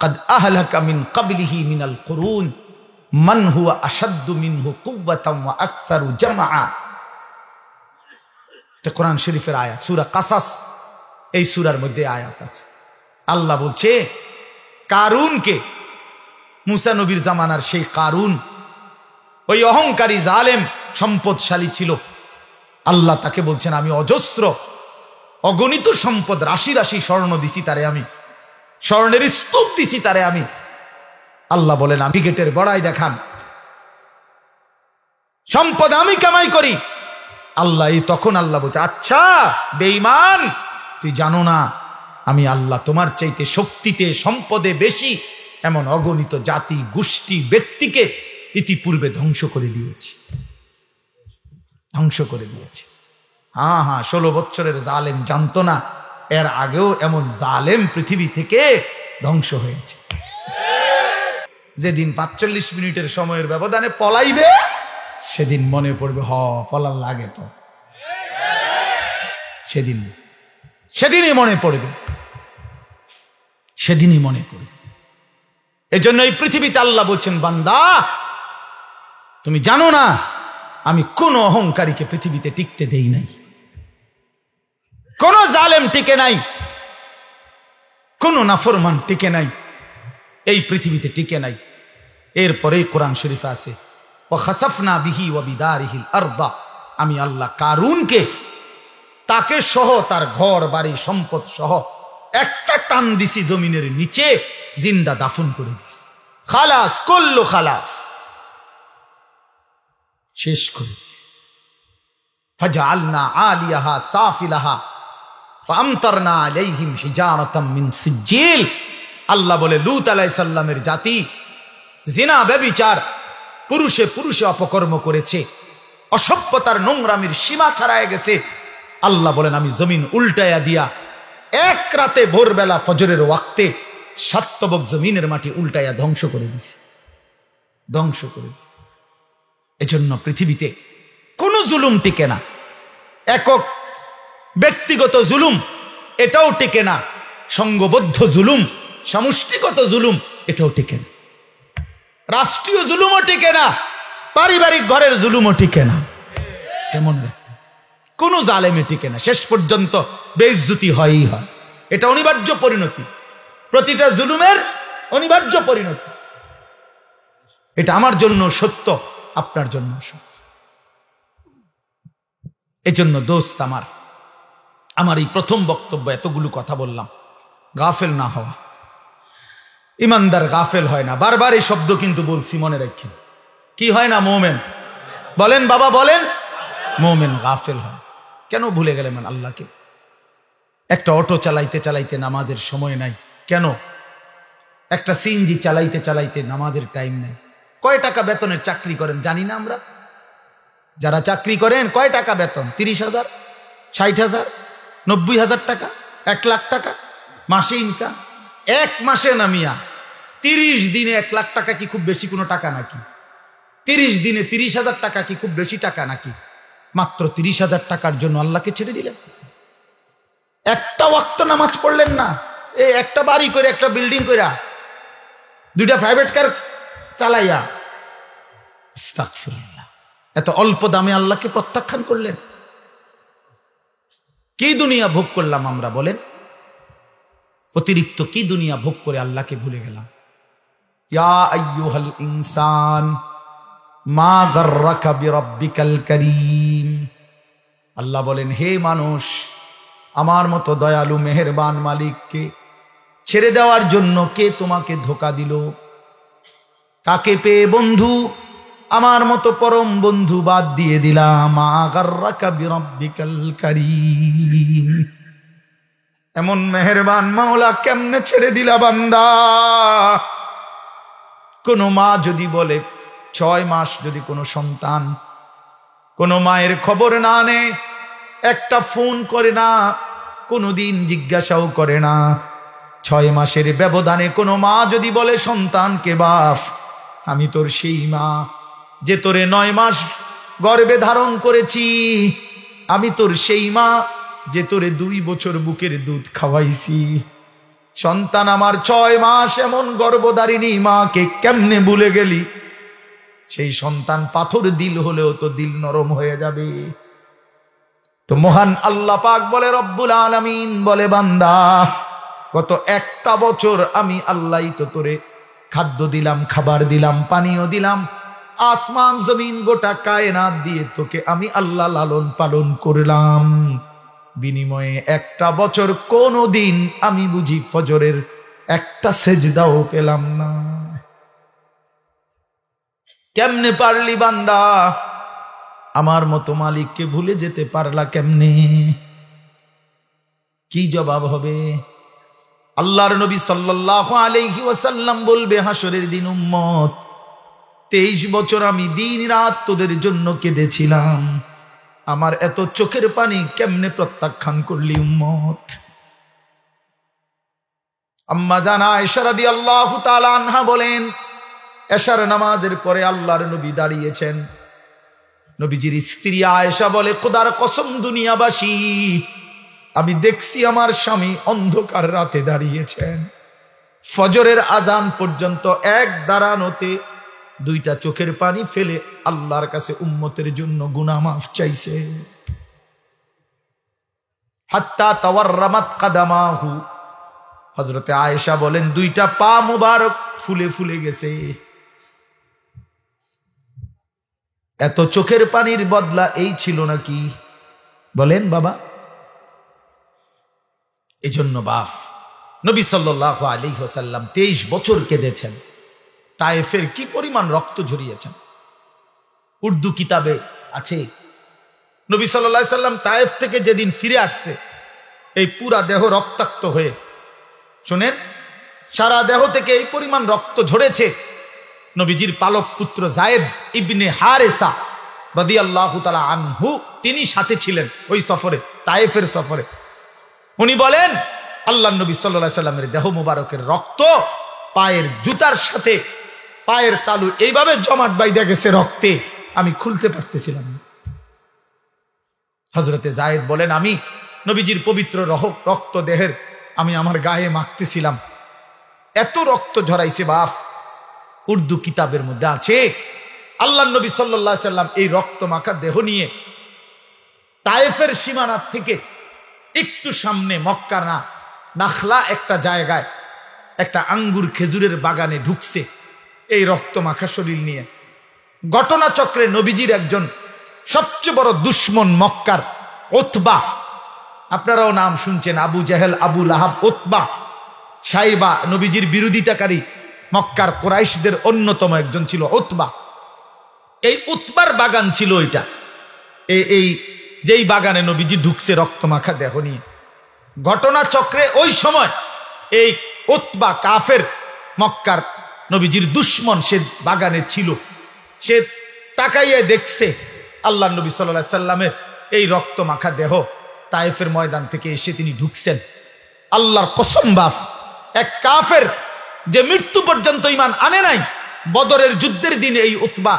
قد أهلك من قبله من القرون من هو أشد منه قوة وأكثر جمعا। এটা কোরআন শরীফের আয়াত, সূরা কাসাস, এই সূরার মধ্যে আয়াত আছে। আল্লাহ বলছে কারুনকে, মুসা নবীর জামানার সেই কারুন, ওই অহংকারী জালেম সম্পদশালী ছিল। আল্লাহ তাকে বলছেন আমি অজস্র অগণিত সম্পদ, রাশি রাশি স্বর্ণ দিছি তারে, আমি স্বর্ণের স্তূপ দিছি তারে আমি। আল্লাহ বলেন আমি গেটের বড়াই দেখান, সম্পদ আমি কামাই করি। আল্লাহ তখন আল্লাহ বলছে আচ্ছা বেঈমান, তুই জানো না আমি আল্লাহ তোমার চাইতে শক্তিতে সম্পদে বেশি এমন অগণিত জাতি গোষ্ঠী ব্যক্তিকে ইতিপূর্বে ধ্বংস করে দিয়েছি, ধ্বংস করে দিয়েছি। হ্যাঁ 16 বছরের জালেম জানতো না এর আগেও এমন জালেম পৃথিবী থেকে ধ্বংস হয়েছে। যেদিন 45 মিনিটের সময়ের ব্যবধানে পলাইবে সেদিন মনে পড়বে ফলার লাগে তো, সেদিনই মনে পড়বে, সেদিনই মনে পড়বে। এজন্য এই পৃথিবীতে আল্লাহ বলছেন বান্দা তুমি জানো না আমি কোন অহংকারীকে পৃথিবীতে টিকতে দেই নাই, কোন জালেম টিকে নাই, কোন নাফরমান টিকে নাই, এই পৃথিবীতে টিকে নাই। এরপরেই কোরআন শরীফে আছে ওয়াখাসাফনা বিহি ওয়া বিদারিহিল আরদা, আমি আল্লাহ কারুনকে তাকে সহ তার ঘর বাড়ি সম্পদ সহ একটা টান দিছি জমিনের নিচে, জিন্দা দাফন করে দিছি, খালাস কুল্লু খালাস, শেষ করে দিছি। ফাজআলনা আলিয়াহা সাফিলাহা ফাআমতারনা আলাইহিম হিজারাতাম মিন সিজিল। আল্লাহ বলে লূত আলাইহিস সালামের জাতি জিনা ব্যভিচার পুরুষে পুরুষে অপকর্ম করেছে, অসভ্যতার নোংরামির সীমা ছাড়ায় গেছে। আল্লাহ বলেন আমি জমিন উল্টায়া দিয়া এক রাতে ভোরবেলা ফজরের ওয়াক্তে সাতবক জমিনের মাটি উল্টায়া ধ্বংস করে দিছি, ধ্বংস করে দিছি। এজন্য পৃথিবীতে কোন জুলুম টিকে না, একক ব্যক্তিগত জুলুম এটাও টিকে না, সংঘবদ্ধ জুলুম সমষ্টিগত জুলুম এটাও টিকে না, রাষ্ট্রীয় জুলুমও টিকে না, পারিবারিক ঘরের জুলুমও টিকে না। এমন রাখতে কোন জালেমে টিকে না, শেষ পর্যন্ত বেইজ্জতি হয়ই হয়। এটা অনিবার্য পরিণতি, প্রতিটা জুলুমের অনিবার্য পরিণতি। এটা আমার জন্য সত্য, আপনার জন্য সত্য। এজন্য দোস্ত আমার এই প্রথম বক্তব্য এতগুলো কথা বললাম, গাফেল না হওয়া। ইমানদার গাফেল হয় না, বারবার এই শব্দ কিন্তু বলছি, মনে রাখেন। কি হয় না? মোমেন বলেন, বাবা বলেন, মোমেন গাফেল হয়। কেন ভুলে গেলেন আল্লাহকে? একটা অটো চালাইতে চালাইতে নামাজের সময় নাই কেন? একটা সিএনজি চালাইতে চালাইতে নামাজের টাইম নাই। কয় টাকা বেতনের চাকরি করেন জানি না আমরা? যারা চাকরি করেন কয় টাকা বেতন? 30,000, 60,000, 90,000 টাকা, 1 লাখ টাকা মাসে ইনকাম। এক মাসে নামিয়া 30 দিনে 1 লাখ টাকা কি খুব বেশি কোনো টাকা নাকি? 30 দিনে 30,000 টাকা কি খুব বেশি টাকা নাকি? মাত্র 30,000 টাকার জন্য আল্লাহকে ছেড়ে দিলেন। একটা ওয়াক্ত নামাজ পড়লেন না, এই একটা বাড়ি করে, একটা বিল্ডিং কইরা, 2টা প্রাইভেট কার চালাইয়া, আস্তাগফিরুল্লাহ, এত অল্প দামে আল্লাহকে প্রত্যাখ্যান করলেন। কি দুনিয়া ভোগ করলাম আমরা বলেন? অতিরিক্ত কি দুনিয়া ভোগ করে আল্লাহকে ভুলে গেলাম। ইয়া আইয়ুহাল ইনসান মা গাররাকা বিরাব্বিকাল কারীম। আল্লাহ বলেন, হে মানুষ, আমার মতো দয়ালু মেহেরবান মালিককে ছেড়ে দেওয়ার জন্য কে তোমাকে ধোঁকা দিল? কাকে পেয়ে বন্ধু আমার মতো পরম বন্ধু বাদ দিয়ে দিলাম? মা গাররাকা বিরাব্বিকাল কারীম। এমন মেহেরবান মাওলা কেমনে ছেড়ে দিলা বান্দা? কোন মা যদি বলে 6 মাস যদি কোনো সন্তান কোন মায়ের খবর না নেয়, একটা ফোন করে না, কোনোদিন জিজ্ঞাসাও করে না, 6 মাসের ব্যবধানে কোনো মা যদি বলে সন্তানকে, বাপ আমি তোর সেই মা যে তোরে 9 মাস গর্ভে ধারণ করেছি, আমি তোর সেই মা যে তোরে 2 বছর বুকের দুধ খাওয়াইছি। সন্তান আমার 6 মাস এমন গর্ভধারিণী মাকে কেমনে ভুলে গেলি? সেই সন্তান পাথর দিল হলেও তো দিল নরম হয়ে যাবে। তো মহান আল্লাহ পাক বলে, রব্বুল আলামিন বলে, বান্দা গত একটা বছর আমি আল্লাহই তো তোরে খাদ্য দিলাম, খাবার দিলাম, পানীয় দিলাম, আসমান জমিন গোটা কায়নাত দিয়ে তোকে আমি আল্লাহ লালন পালন করলাম। বিনিময়ে একটা বছর কোনো দিন আমি বুঝি ফজরের একটা সেজদাও পেলাম না। কেমনে পারলি বান্দা, আমার মতো মালিককে ভুলে যেতে পারলা কেমনে? কি জবাব হবে? আল্লাহর নবী সাল্লাল্লাহু আলাইহি ওয়াসাল্লাম বলবে হাসরের দিন, উম্মত 23 বছর আমি দিন রাত তোদের জন্য কেঁদেছিলাম, আমার এত চোখের পানি কেমনে প্রত্যাখ্যান করলি উম্মত? আম্মা জান আয়েশা রাদিয়াল্লাহু তাআলা আনহা বলেন, এশার নামাজের পরে আল্লাহর নবী দাঁড়িয়েছেন। নবীজির স্ত্রী আয়েশা বলে, খোদার কসম দুনিয়াবাসী, আমি দেখছি আমার স্বামী অন্ধকার রাতে দাঁড়িয়েছেন, ফজরের আজান পর্যন্ত এক দাঁড়ানোতে 2টা চোখের পানি ফেলে আল্লাহর কাছে উম্মতের জন্য গুনাহ মাফ চাইছে। হাত্তা তাওয়াররামাত কাদামাহু, হযরতে আয়েশা বলেন 2টা পা মুবারক ফুলে ফুলে গেছে। এত চোখের পানির বদলা এই ছিল নাকি? বলেন বাবা। এজন্য বাপ নবী সাল্লাল্লাহু আলাইহি ওয়াসাল্লাম 23 বছর কেঁদেছেন। তায়েফের কি পরিমাণ রক্ত ঝরিয়েছেন, উর্দু কিতাবে আছে। নবী সাল্লাল্লাহু আলাইহি ওয়াসাল্লাম তায়েফ থেকে যেদিন ফিরে আসছে, এই পুরা দেহ রক্তাক্ত হয়ে, শুনেন, সারা দেহ থেকে এই পরিমাণ রক্ত ঝরেছে। নবীজির পালক পুত্র যায়েদ ইবনে হারেসা রাদিয়াল্লাহু তাআলা আনহু, তিনি সাথে ছিলেন ওই সফরে, তায়েফের সফরে। উনি বলেন, আল্লাহর নবী সাল্লাল্লাহু আলাইহি ওয়াসাল্লামের দেহ মুবারকের রক্ত পায়ের জুতার সাথে পায়ের তালু এইভাবে জমাট বাইধা গেছে রক্তে, আমি খুলতে পারতেছিলাম না। হযরতে যায়েদ বলেন, আমি নবীজির পবিত্র রক্ত দেহের আমি আমার গায়ে মাখতেছিলাম, এত রক্ত ঝরাইছে বাপ। উর্দু কিতাবের মধ্যে আছে, আল্লাহর নবী সাল্লাল্লাহু আলাইহি ওয়াসাল্লাম এই রক্ত মাখা দেহ নিয়ে তায়েফের সীমানা থেকে একটু সামনে মক্কা না নাখলা একটা জায়গায় একটা আঙ্গুর খেজুরের বাগানে ঢুকছে এই রক্ত মাখা শরীর নিয়ে। ঘটনাচক্রে নবীজির একজন সবচেয়ে বড় দুশ্মন মক্কার উতবা, আপনারাও নাম শুনছেন, আবু জেহেল, আবু লাহাব, উতবা, সাইবা, নবীজির বিরোধিতাকারী মক্কার কুরাইশদের অন্যতম একজন ছিল উতবা। এই উতবার বাগান ছিল এটা, এই যেই বাগানে নবীজি ঢুকছে রক্ত মাখা দেহ নিয়ে। ঘটনাচক্রে ওই সময় এই উতবা কাফের মক্কার নবীজির দুশ্মন, সে বাগানে ছিল। সে তাকাইয়ে দেখছে আল্লাহ নবী সাল্লাল্লাহু আলাইহি সাল্লামের এই রক্ত মাখা দেহ তায়েফের ময়দান থেকে এসে তিনি ঢুকছেন। আল্লাহর কসম বাপ, এক কাফের যে মৃত্যু পর্যন্ত ঈমান আনে নাই, বদরের যুদ্ধের দিনে এই উতবা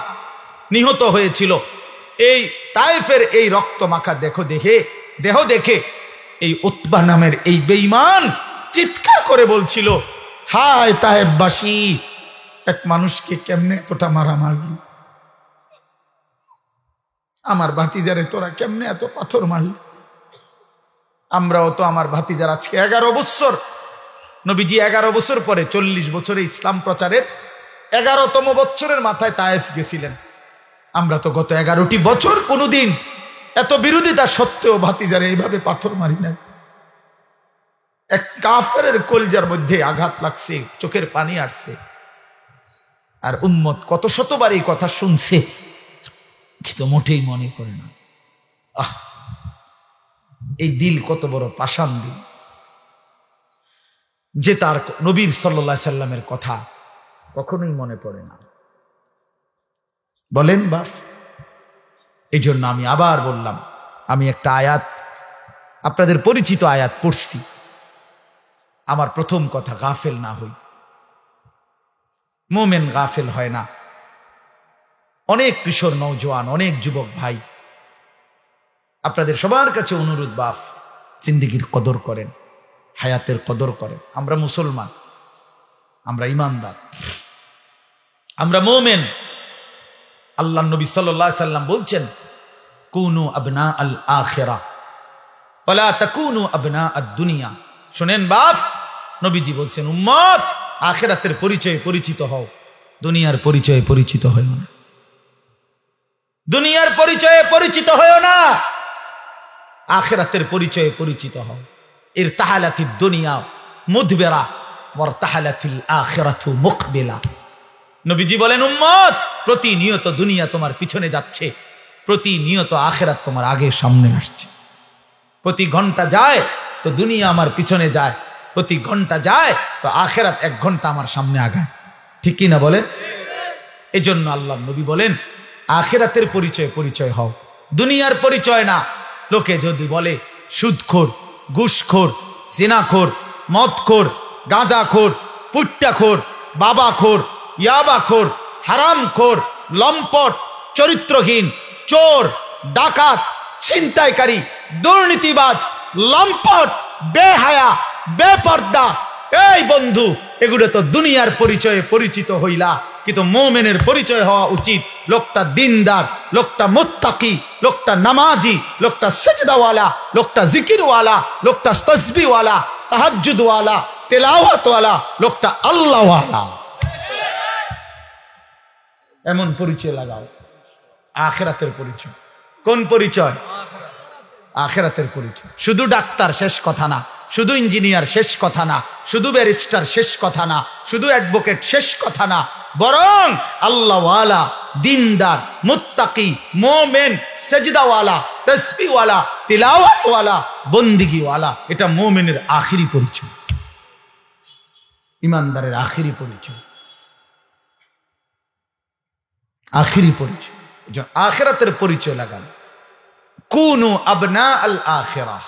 নিহত হয়েছিল। এই তায়েফের এই রক্ত মাখা দেহ দেখে এই উতবা নামের এই বেঈমান চিৎকার করে বলছিল, হায় তায়েফবাসী, এক মানুষকে কেমনে এতটা মারা মারলি, আমার ভাতিজারে তোরা কেমনে এত পাথর মারলি। আমরাও তো আমার ভাতিজার আজকে 11 বছর, নবীজি 11 বছর পরে 40 বছরে ইসলাম প্রচারের 11তম বছরের মাথায় তায়েফ গেছিলেন। আমরা তো গত 11টি বছর কোনোদিন এত বিরোধিতা সত্ত্বেও ভাতিজারে এইভাবে পাথর মারি নাই। এক কাফেরের কলজার মধ্যে আঘাত লাগছে, চোখের পানি আসছে, আর উম্মত কত শতবার এই কথা শুনছে, কিন্তু মোটেই মনে করে না। এই দিল কত বড় পাষাণ দিল, যে তার নবীর সাল্লাল্লাহু আলাইহি সাল্লামের কথা কখনোই মনে পড়ে না। বলেন বাপ। এই জন্য আমি আবার বললাম, আমি একটা আয়াত, আপনাদের পরিচিত আয়াত পড়ছি। আমার প্রথম কথা, গাফেল না হই। মোমেন গাফেল হয় না। অনেক কিশোর নওজোয়ান, অনেক যুবক ভাই, আপনাদের সবার কাছে অনুরোধ বাপ, জিন্দেগির কদর করেন, হায়াতের কদর করেন। আমরা মুসলমান, আমরা ইমানদার, আমরা মোমেন। আল্লাহ নবী সাল্লাল্লাহু আলাইহি সাল্লাম বলছেন, কুনু আবনা আল আখিরা ওয়ালা তাকুনু আবনা আদ দুনিয়া। শুনেন বাপ, নবীজি বলছেন, উম্মত আখিরাতের পরিচয়ে পরিচিত হও, দুনিয়ার পরিচয়ে পরিচিত হও না। দুনিয়ার পরিচয়ে পরিচিত হও না, আখিরাতের পরিচয়ে পরিচিত হও। ইরতাহালাতিদ দুনিয়া মুদবিরা ওয়ারতাহালাতিল আখিরাতু মুকবিলা। নবীজি বলেন, উম্মত প্রতিনিয়ত দুনিয়া তোমার পিছনে যাচ্ছে, প্রতিনিয়ত আখিরাত তোমার আগে সামনে আসছে। প্রতি ঘন্টা যায় তো দুনিয়া আমার পিছনে যায়, প্রতি ঘন্টা যায় তো আখিরাত 1 ঘন্টা আমার সামনে আগায়। ঠিক কি না বলেন? এই জন্য আল্লাহ নবী বলেন, আখিরাতের পরিচয় পরিচয় হও, দুনিয়ার পরিচয় না। লোকে যদি বলে সুদখোর, ঘুষখোর, জিনাখোর, মদখোর, গাঁজাখোর, পুট্টাখোর, বাবাখোর, ইয়াবাখোর, হারামখোর, লম্পট, চরিত্রহীন, চোর, ডাকাত, ছিনতাইকারী, দুর্নীতিবাজ, লম্পট, বেহায়া, বেপর্দা, এই বন্ধু এগুলো তো দুনিয়ার পরিচয়ে পরিচিত হইলা, কিন্তু মুমিনের পরিচয় হওয়া উচিত লোকটা দিনদার, লোকটা মুত্তাকি, লোকটা নামাজি, লোকটা সিজদাওয়ালা, লোকটা জিকিরওয়ালা, লোকটা তাসবিহওয়ালা, তাহাজ্জুদওয়ালা, তেলাওয়াতওয়ালা, লোকটা আল্লাহওয়ালা। এমন পরিচয় লাগাও। আখিরাতের পরিচয়। কোন পরিচয়? আখিরাতের পরিচয়। শুধু ডাক্তার শেষ কথা না, শুধু ইঞ্জিনিয়ার শেষ কথা না, শুধু ব্যারিস্টার শেষ কথা না, শুধু অ্যাডভোকেট শেষ কথা না, বরং আল্লাহওয়ালা, দিনদার, মুত্তাকি, মুমিন, সাজদাওয়ালা, তাসবিহওয়ালা, তিলাওয়াতওয়ালা, বন্দিগিওয়ালা, এটা মুমিনের আখিরি পরিচয়, ইমানদারের আখিরি পরিচয়, আখিরি পরিচয়। আখিরাতের পরিচয় লাগান। কুনু আবনা আল আখিরাহ।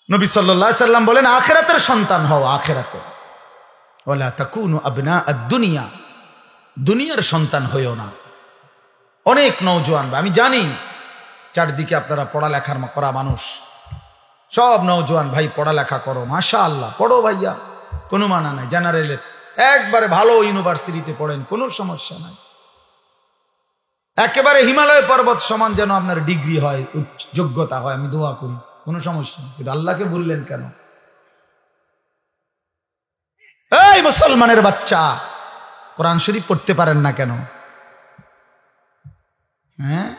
নবী সাল্লাল্লাহু আলাইহি সাল্লাম বলেন, আখিরাতের সন্তান হও। আখিরাতে ওয়ালা তাকুনু আবনা আদ-দুনিয়া, দুনিয়ার সন্তান হইও না। অনেক নওজোয়ান, আমি জানি চারদিকে আপনারা পড়ালেখার করা মানুষ, সব নওজোয়ান ভাই পড়ালেখা করো, মাশাআল্লাহ, পড়ো ভাইয়া, কোনো মানা নাই। জেনারেলের একবারে ভালো ইউনিভার্সিটিতে পড়েন, কোনো সমস্যা নাই। একেবারে হিমালয় পর্বত সমান যেন আপনার ডিগ্রি হয়, যোগ্যতা হয়, আমি দোয়া করি, কোনো সমস্যা নেই। কিন্তু আল্লাহকে বললেন কেন? এই মুসলমানের বাচ্চা, কোরআন শরীফ পড়তে পারেন না কেন? হ্যাঁ,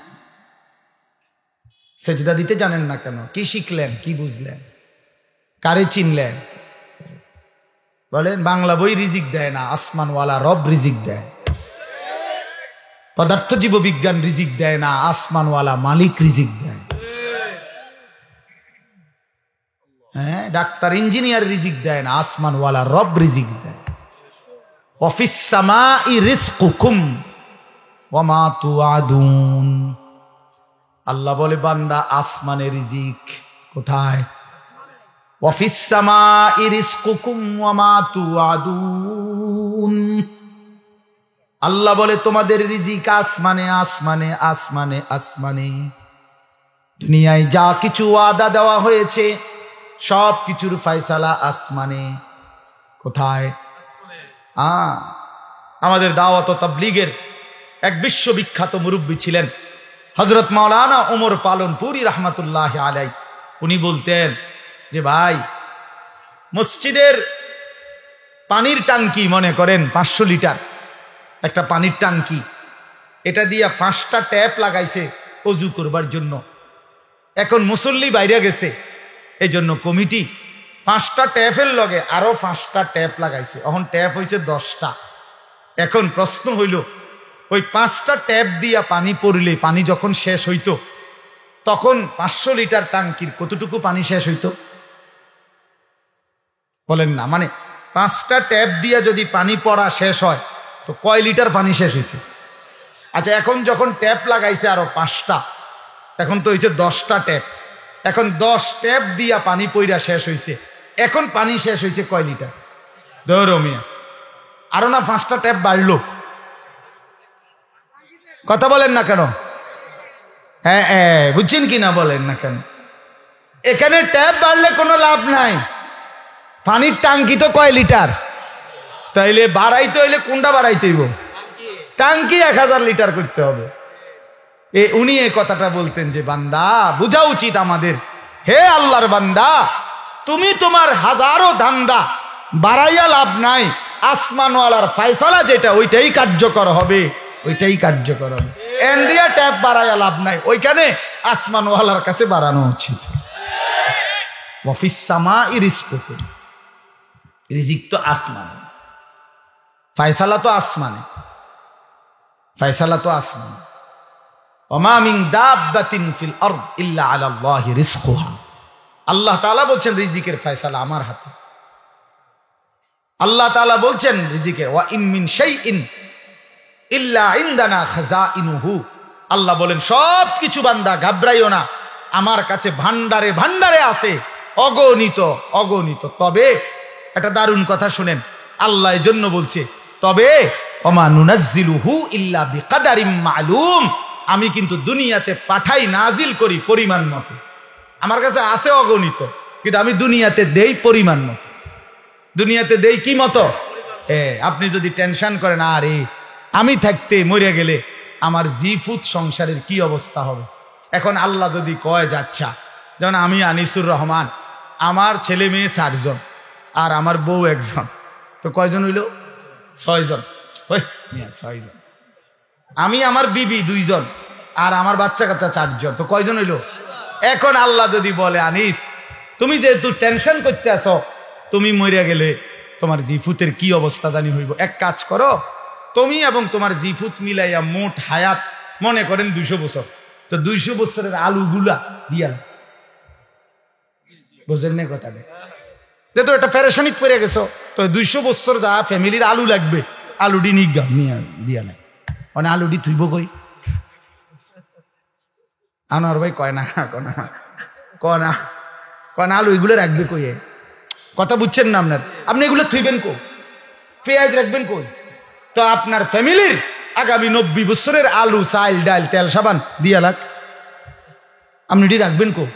সেজদা দিতে জানেন না কেন? কি শিখলেন, কি বুঝলেন, কারে চিনলেন? বলেন, বাংলা বই রিজিক দেয় না, আসমানওয়ালা রব রিজিক দেয়। পদার্থ জীব বিজ্ঞান রিজিক দেয় না, আসমানওয়ালা মালিক রিজিক দেয়। হ্যাঁ, ডাক্তার ইঞ্জিনিয়ার রিজিক দেয় না, আসমানওয়ালা রব রিজিক দেয়। ওয়াফিস সামাই রিজকুকুম ওয়া মা তুআদুন। আল্লাহ বলে, বান্দা আসমানে রিজিক কোথায়? ওয়াফিস সামাই রিজকুকুম ওয়া মা তুআদুন। আল্লাহ বলে, তোমাদের রিজিক আসমানে, আসমানে, আসমানে, আসমানে। দুনিয়ায় যা কিছু ওয়াদা দেওয়া হয়েছে সব কিছুর ফয়সালা আসমানে। কোথায়? আমাদের দাওয়াত ও তাবলীগের এক বিশ্ববিখ্যাত মুরব্বী ছিলেন হযরত মাওলানা ওমর পালনপুরি রহমাতুল্লাহ আলাইহি। উনি বলতেন যে, ভাই, মসজিদের পানির টাঙ্কি, মনে করেন 500 লিটার একটা পানির টাঙ্কি, এটা দিয়া 5টা ট্যাপ লাগাইছে অজু করবার জন্য। এখন মুসল্লি বাইরে গেছে, এই জন্য কমিটি 5টা ট্যাপের লগে আরো 5টা ট্যাপ লাগাইছে। এখন ট্যাপ হয়েছে 10টা। এখন প্রশ্ন হইল, ওই 5টা ট্যাপ দিয়া পানি পড়লে, পানি যখন শেষ হইতো, তখন 500 লিটার টাঙ্কির কতটুকু পানি শেষ হইতো? বলেন না, মানে 5টা ট্যাপ দিয়া যদি পানি পড়া শেষ হয় তো কয় লিটার পানি শেষ হয়েছে? আচ্ছা, এখন যখন ট্যাপ লাগাইছে আরো 5টা, এখন তো হয়েছে 10টা ট্যাপ। এখন 10 ট্যাপ দিয়া পানি পইরা শেষ হয়েছে, এখন পানি শেষ হয়েছে কয় লিটার? ধরো মিয়া, আরো না 5টা ট্যাপ বাড়লো। কথা বলেন না কেন? হ্যাঁ, বুঝছেন কি না বলেন না কেন? এখানে ট্যাপ বাড়লে কোনো লাভ নাই, পানির টাঙ্কি তো কয় লিটার? তাইলে বাড়াইতে হইলে কোনটা বাড়াইতে হইব? টাঙ্কি 1000 লিটার করতে হবে। উনি এই কথাটা বলতেন যে, বান্দা, বোঝা উচিত আমাদের, হে আল্লাহর বান্দা, তুমি তোমার হাজারো ধান্দা বাড়াইয়া লাভ নাই, আসমানওয়ালার ফয়সালা যেটা ওইটাই কার্যকর হবে, ওইটাই কার্যকর হবে। এন্ডিয়া ট্যাপ বাড়াইয়া লাভ নাই, ওইখানে আসমানওয়ালার কাছে বাড়ানো উচিত। ওয়াফিস সামাই রিজকুকুম, রিজিক তো আসমানে, ফয়সালা তো আসমানে, ফয়সালা তো আসমানে। ওমা মিন দাব্বাতিন ফিল আরদ ইল্লা আলাল্লাহি রিজকুহা, আল্লাহ তাআলা বলছেন রিজিকের ফয়সালা আমার হাতে। আল্লাহ তাআলা বলছেন রিজিকের ওয়া ইন মিন শাইইন ইল্লা ইনদানা খাযাইনুহু, আল্লাহ বলেন সব কিছু বান্দা ঘাবড়াইও না, আমার কাছে ভান্ডারে ভান্ডারে আছে, অগণিত অগণিত। তবে একটা দারুণ কথা শুনেন, আল্লাহ এই জন্য বলছে তবে ওমা নুনাজ্জিলুহু ইল্লা বিকাদারিম মালুম, আমি কিন্তু দুনিয়াতে পাঠাই নাজিল করি পরিমাণ মতো। আমার কাছে আছে অগণিত, কিন্তু আমি দুনিয়াতে দেই পরিমাণ মতো। দুনিয়াতে দেই কি মতো? আপনি যদি টেনশন করেন আরে আমি থাকতে মরে গেলে আমার জিফুত সংসারের কি অবস্থা হবে, এখন আল্লাহ যদি কয় যাচ্ছা, যেমন আমি আনিসুর রহমান, আমার ছেলে মেয়ে 4 জন আর আমার বউ 1 জন, তো কয়জন হইল? 6 জন। 6 জন। আমি আমার বিবি 2 জন আর আমার বাচ্চা কাচ্চা 4 জন, তো কয়জন হইল? এখন আল্লাহ যদি বলে আনিস তুমি যেহেতু টেনশন করতে আসো, তুমি মরিয়া গেলে তোমার জিফুতের কি অবস্থা জানি হইব, এক কাজ করো, তুমি এবং তোমার জিফুত মিলাইয়া মোট হায়াত মনে করেন 200 বছর, তো 200 বছরের আলুগুলা দিয়া, বুঝলেন না কথাটা? যেহেতু একটা প্যারেশানিত পড়ে গেছো, তো 200 বছর যা ফ্যামিলির আলু লাগবে, আলুডি নিগা নিয়ে দিয়া নাই, মানে আলুডি থুইব কই? আনোয়ার ভাই কয় না কনা কনা আলু এগুলো রাখবে কই? কথা বুঝছেন না আপনার? আপনি এগুলো থুইবেন কই? পেঁয়াজ রাখবেন কই? তো আপনার ফ্যামিলির আগামী 90 বছরের আলু, চাল, ডাল, তেল, সাবান দিয়া লাগ, আপনি এটি রাখবেন কই?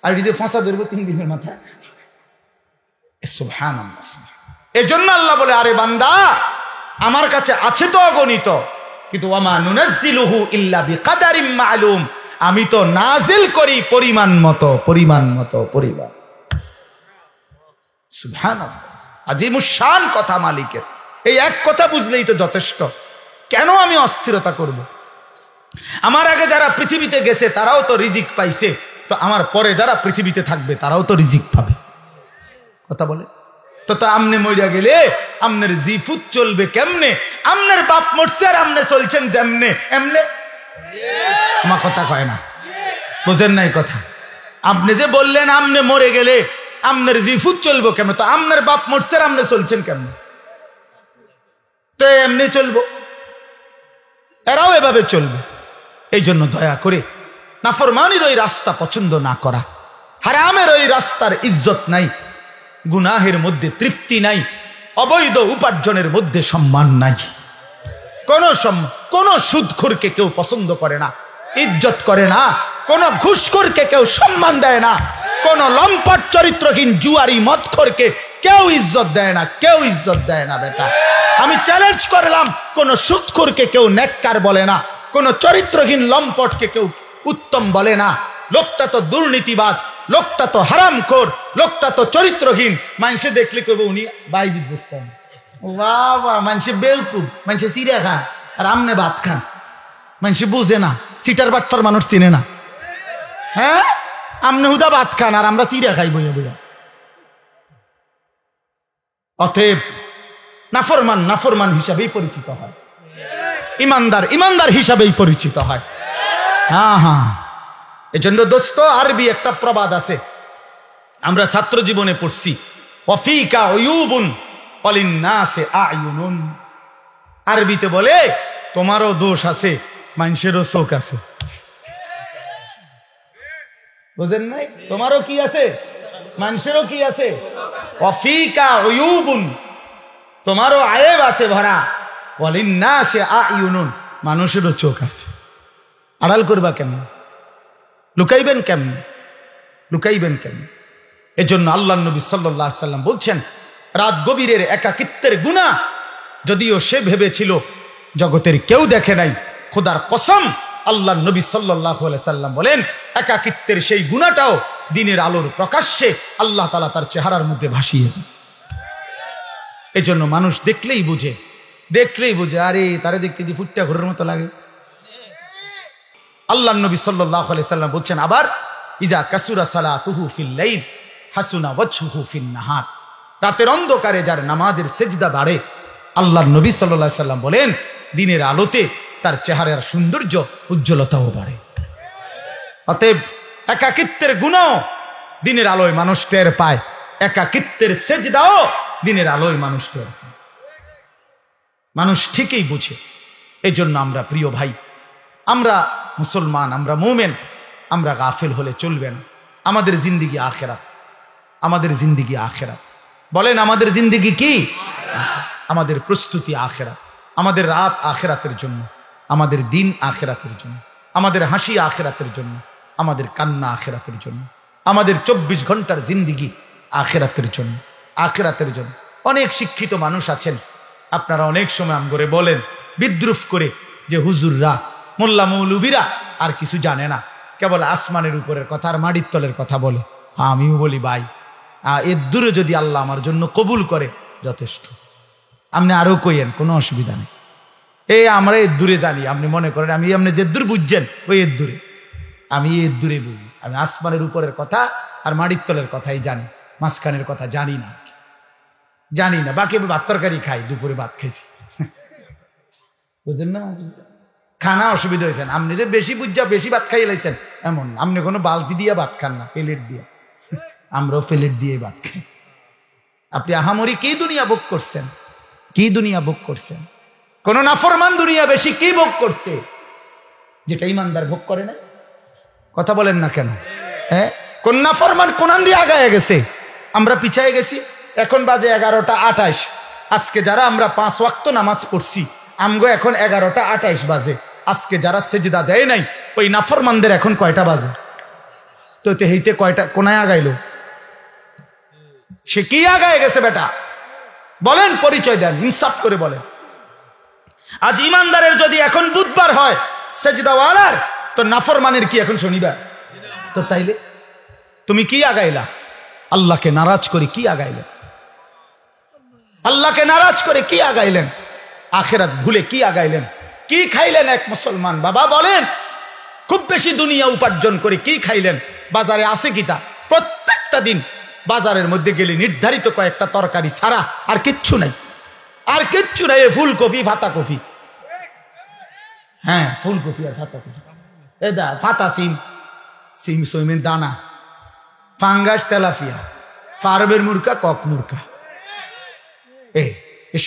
আর এটি যে ফাঁসা ধরবো 3 দিনের মাথায়। সুবহানাল্লাহ। এজন্য আল্লাহ বলে আরে বান্দা আমার কাছে আছে তো অগণিত, কিন্তু ওয়ামা নুনাজ্জিলুহু ইল্লা বিকাদারিম মালুম, আমি তো নাজিল করি পরিমাণ মতো, পরিমাণ মতো, পরিমাণ। সুবহানাল্লাহ। আজিমুশ শান কথা মালিকের, এই এক কথা বুঝলেই তো যথেষ্ট। কেন আমি অস্থিরতা করব? আমার আগে যারা পৃথিবীতে গেছে তারাও তো রিজিক পাইছে, তো আমার পরে যারা পৃথিবীতে থাকবে তারাও তো রিজিক পাবে। কথা বলে তো আমনে মইরা গেলে আমনের জিফুত চলবে কেমনে? আমনের বাপ মরছে আর আমনে চলছেন যেমনে এমনে। আমার কথা কয় না, বুঝেন নাই কথা? আপনি যে বললেন আমনে মরে গেলে আমনের জিফুত চলবো কেমন, তো আমনের বাপ মরছে আর আমনে চলছেন কেমনে? তো এমনি চলবো, এরাও এভাবে চলবে। এই জন্য দয়া করে নাফরমানির ওই রাস্তা পছন্দ না করা, হারামের ওই রাস্তার ইজ্জত নাই, গুনাহের মধ্যে তৃপ্তি নাই, অবৈধ উপার্জনের মধ্যে সম্মান নাই। কোন সুদখোরকে কেউ পছন্দ করে না, ইজ্জত করে না, কোন ঘুষখোরকে কেউ সম্মান দেয় না, কোন লম্পট চরিত্রহীন জুয়ারি মদখোরকে কেউ ইজ্জত দেয় না, কেউ ইজ্জত দেয় না। বেটা আমি চ্যালেঞ্জ করলাম, কোন সুদখোরকে কেউ নেককার বলে না, কোন চরিত্রহীন লম্পটকে কেউ উত্তম বলে না। লোকটা তো দুর্নীতিবাজ, লোকটা তো হারামখোর, লোকটা তো চরিত্রহীন। মানুষে দেখলে কইব উনি বাইজিদ বুঝতাম, বাবা মানুষে বেউকুব, মানুষে চিড়া খায় আর আমনে ভাত খান। মানুষে বুঝে না, চিটার বাটফার মানুষ চিনে না। হ্যাঁ, আমনে হুদা ভাত খান আর আমরা চিড়া খাই বইয়া বইয়া। অতএব নাফরমান নাফরমান হিসাবেই পরিচিত হয়, ইমানদার ইমানদার হিসাবেই পরিচিত হয়। হ্যাঁ হ্যাঁ, এজন্য দোস্ত আরবি একটা প্রবাদ আছে, আমরা ছাত্র জীবনে পড়ছি, ওয়াফিকা উয়ুবুন ওয়ালিন্নাসি আয়ুনুন। আরবিতে বলে তোমারও দোষ আছে, মানুষেরও চোখ আছে। বুঝেন নাই? তোমারও কি আছে, মানুষেরও কি আছে। ওয়াফিকা উয়ুবুন, তোমারও আয়েব আছে ভরা, ওয়ালিন্নাসি আয়ুনুন, মানুষেরও চোখ আছে। আড়াল করবা কেমন? লুকাইবেন কেমন? লুকাইবেন কেমন? এজন্য আল্লাহ নবী সাল্লাল্লাহু আলাইহি সাল্লাম বলছেন, রাত গভীরের একাকিত্বের গুনাহ যদিও সে ভেবেছিল জগতের কেউ দেখে নাই, খোদার কসম আল্লাহ নবী সাল্লাল্লাহু আলাইহি সাল্লাম বলেন একাকিত্বের সেই গুনাহটাও দিনের আলোর প্রকাশ্যে আল্লাহ তাআলা তার চেহারার মধ্যে ভাসিয়ে দেন। এজন্য মানুষ দেখলেই বুঝে আরে তারে দেখতে দি ফুটটা ঘরের মতো লাগে। আল্লাহর নবী সাল্লাল্লাহু আলাইহি সাল্লাম বলছেন আবার, ইজা কাসুরা সালাতুহু ফিল লাইল হাসুনা ওয়াজহুহু ফিন নাহার। রাতের অন্ধকারে যার নামাজের সেজদা বাড়ে, আল্লাহর নবী সাল্লাল্লাহু আলাইহি সাল্লাম বলেন দিনের আলোতে তার চেহারার সৌন্দর্য উজ্জ্বলতাও বাড়ে। অতএব একাকিত্বের গুণও দিনের আলোয় মানুষ টের পায়, একাকিত্বের সেজদাও দিনের আলোয় মানুষ টের পায়। মানুষ ঠিকই বুঝে। এই জন্য আমরা প্রিয় ভাই, আমরা মুসলমান, আমরা মুমিন, আমরা গাফিল হলে চলবে না। আমাদের জিন্দিগি আখিরাত, আমাদের জিন্দিগি আখিরাত। বলেন আমাদের জিন্দিগি কি? আমাদের প্রস্তুতি আখিরাত, আমাদের রাত আখিরাতের জন্য, আমাদের দিন আখিরাতের জন্য, আমাদের হাসি আখিরাতের জন্য, আমাদের কান্না আখিরাতের জন্য, আমাদের 24 ঘন্টার জিন্দিগি আখিরাতের জন্য, আখিরাতের জন্য। অনেক শিক্ষিত মানুষ আছেন, আপনারা অনেক সময় আমগরে বলেন বিদ্রুপ করে যে হুজুররা, মোল্লা মৌলবীরা আর কিছু জানে না, কেবল আসমানের উপরের কথা আর মাটির তলের কথা বলে। আমিও বলি ভাই, এর দূরে যদি আল্লাহ আমার জন্য কবুল করে যথেষ্ট। আপনি আরো কইয়েন, কোনো অসুবিধা নেই। আমরা এর দূরে জানি, আপনি মনে করেন আমি আপনি যে দূর বুঝছেন ওই এর দূরে, আমি এর দূরে বুঝি। আমি আসমানের উপরের কথা আর মাটির তলের কথাই জানি, মাঝখানের কথা জানি না, বাকি ভাত তরকারি খাই, দুপুরে ভাত খাইছি, বুঝলেন না? খানা অসুবিধা হয়েছেন, আপনি যে বেশি বুঝা বেশি ভাত খাইয়ে লাইছেন এমন। আপনি কোনো বালতি দিয়ে ভাত খান না, প্লেট দিয়ে। আমরাও প্লেট দিয়ে ভাত খাই। আপনি আহামরি কি দুনিয়া ভোগ করছেন? কি দুনিয়া ভোগ করছেন? কোন নাফরমান দুনিয়া বেশি কি ভোগ করছে যেটা ইমানদার ভোগ করে না? কথা বলেন না কেন? কোন নাফরমান কোনান দিয়ে আগায় গেছে, আমরা পিছায় গেছি। এখন বাজে 11টা 28। আজকে যারা আমরা 5 ওয়াক্ত নামাজ পড়ছি, আমগো এখন 11টা 28 বাজে। আজকে যারা সেজদা দেয় নাই, ওই নাফরমানদের এখন কয়টা বাজে? তো হেইতে কয়টা কোনায় আগাইলো? সে কি আগায় গেছে বেটা? বলেন, পরিচয় দেন, ইনসাফ করে বলেন। আজ ইমানদারের যদি এখন বুধবার হয় সেজদাওয়ালার, তো নাফরমানের কি এখন শনিবার? তো তাইলে তুমি কি আগাইলা? আল্লাহকে নারাজ করে কি আগাইলেন? আল্লাহকে নারাজ করে কি আগাইলেন? আখিরাত ভুলে কি আগাইলেন? কি খাইলেন এক মুসলমান বাবা? বলেন, খুব বেশি দুনিয়া উপার্জন করে কি খাইলেন? বাজারে আছে কিতা? প্রত্যেকটা দিন বাজারের মধ্যে গেলে নির্ধারিত কয়েকটা তরকারি ছাড়া আর কিচ্ছু নাই, আর কিচ্ছু নাই। ফুলকপি, ফাতা কপি, হ্যাঁ ফুলকপি আর ফাতা কপি, ফাতা সিম, সইমের দানা, ফাঙ্গাস, তেলাপিয়া, ফার্মের মুরকা, কক মুরকা,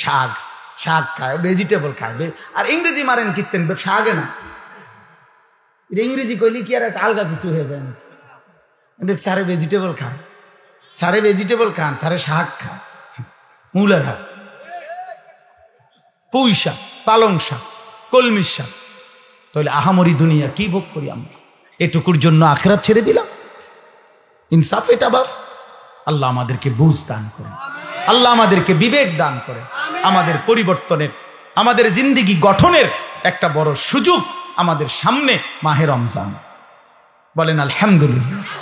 শাক, শাক খায়, ভেজিটেবল খায়। আর ইংরেজি মারেন কীর্তেন শাকে না, ইংরেজি কইলে কি আর একটা আলগা কিছু হয়ে যায় না? সারে ভেজিটেবল খায়, সারে ভেজিটেবল খান, সারে শাক খায়, মূলার শাক, পুঁই শাক, পালং শাক, কলমির শাক। তাহলে আহামরি দুনিয়া কি ভোগ করি আমরা? এটুকুর জন্য আখিরাত ছেড়ে দিলাম। ইনসাফ এটা বাপ। আল্লাহ আমাদেরকে বুঝ দান করে, আল্লাহ আমাদেরকে বিবেক দান করে। আমাদের পরিবর্তনের, আমাদের জিন্দিগি গঠনের একটা বড় সুযোগ আমাদের সামনে মাহে রমজান। বলেন আলহামদুলিল্লাহ।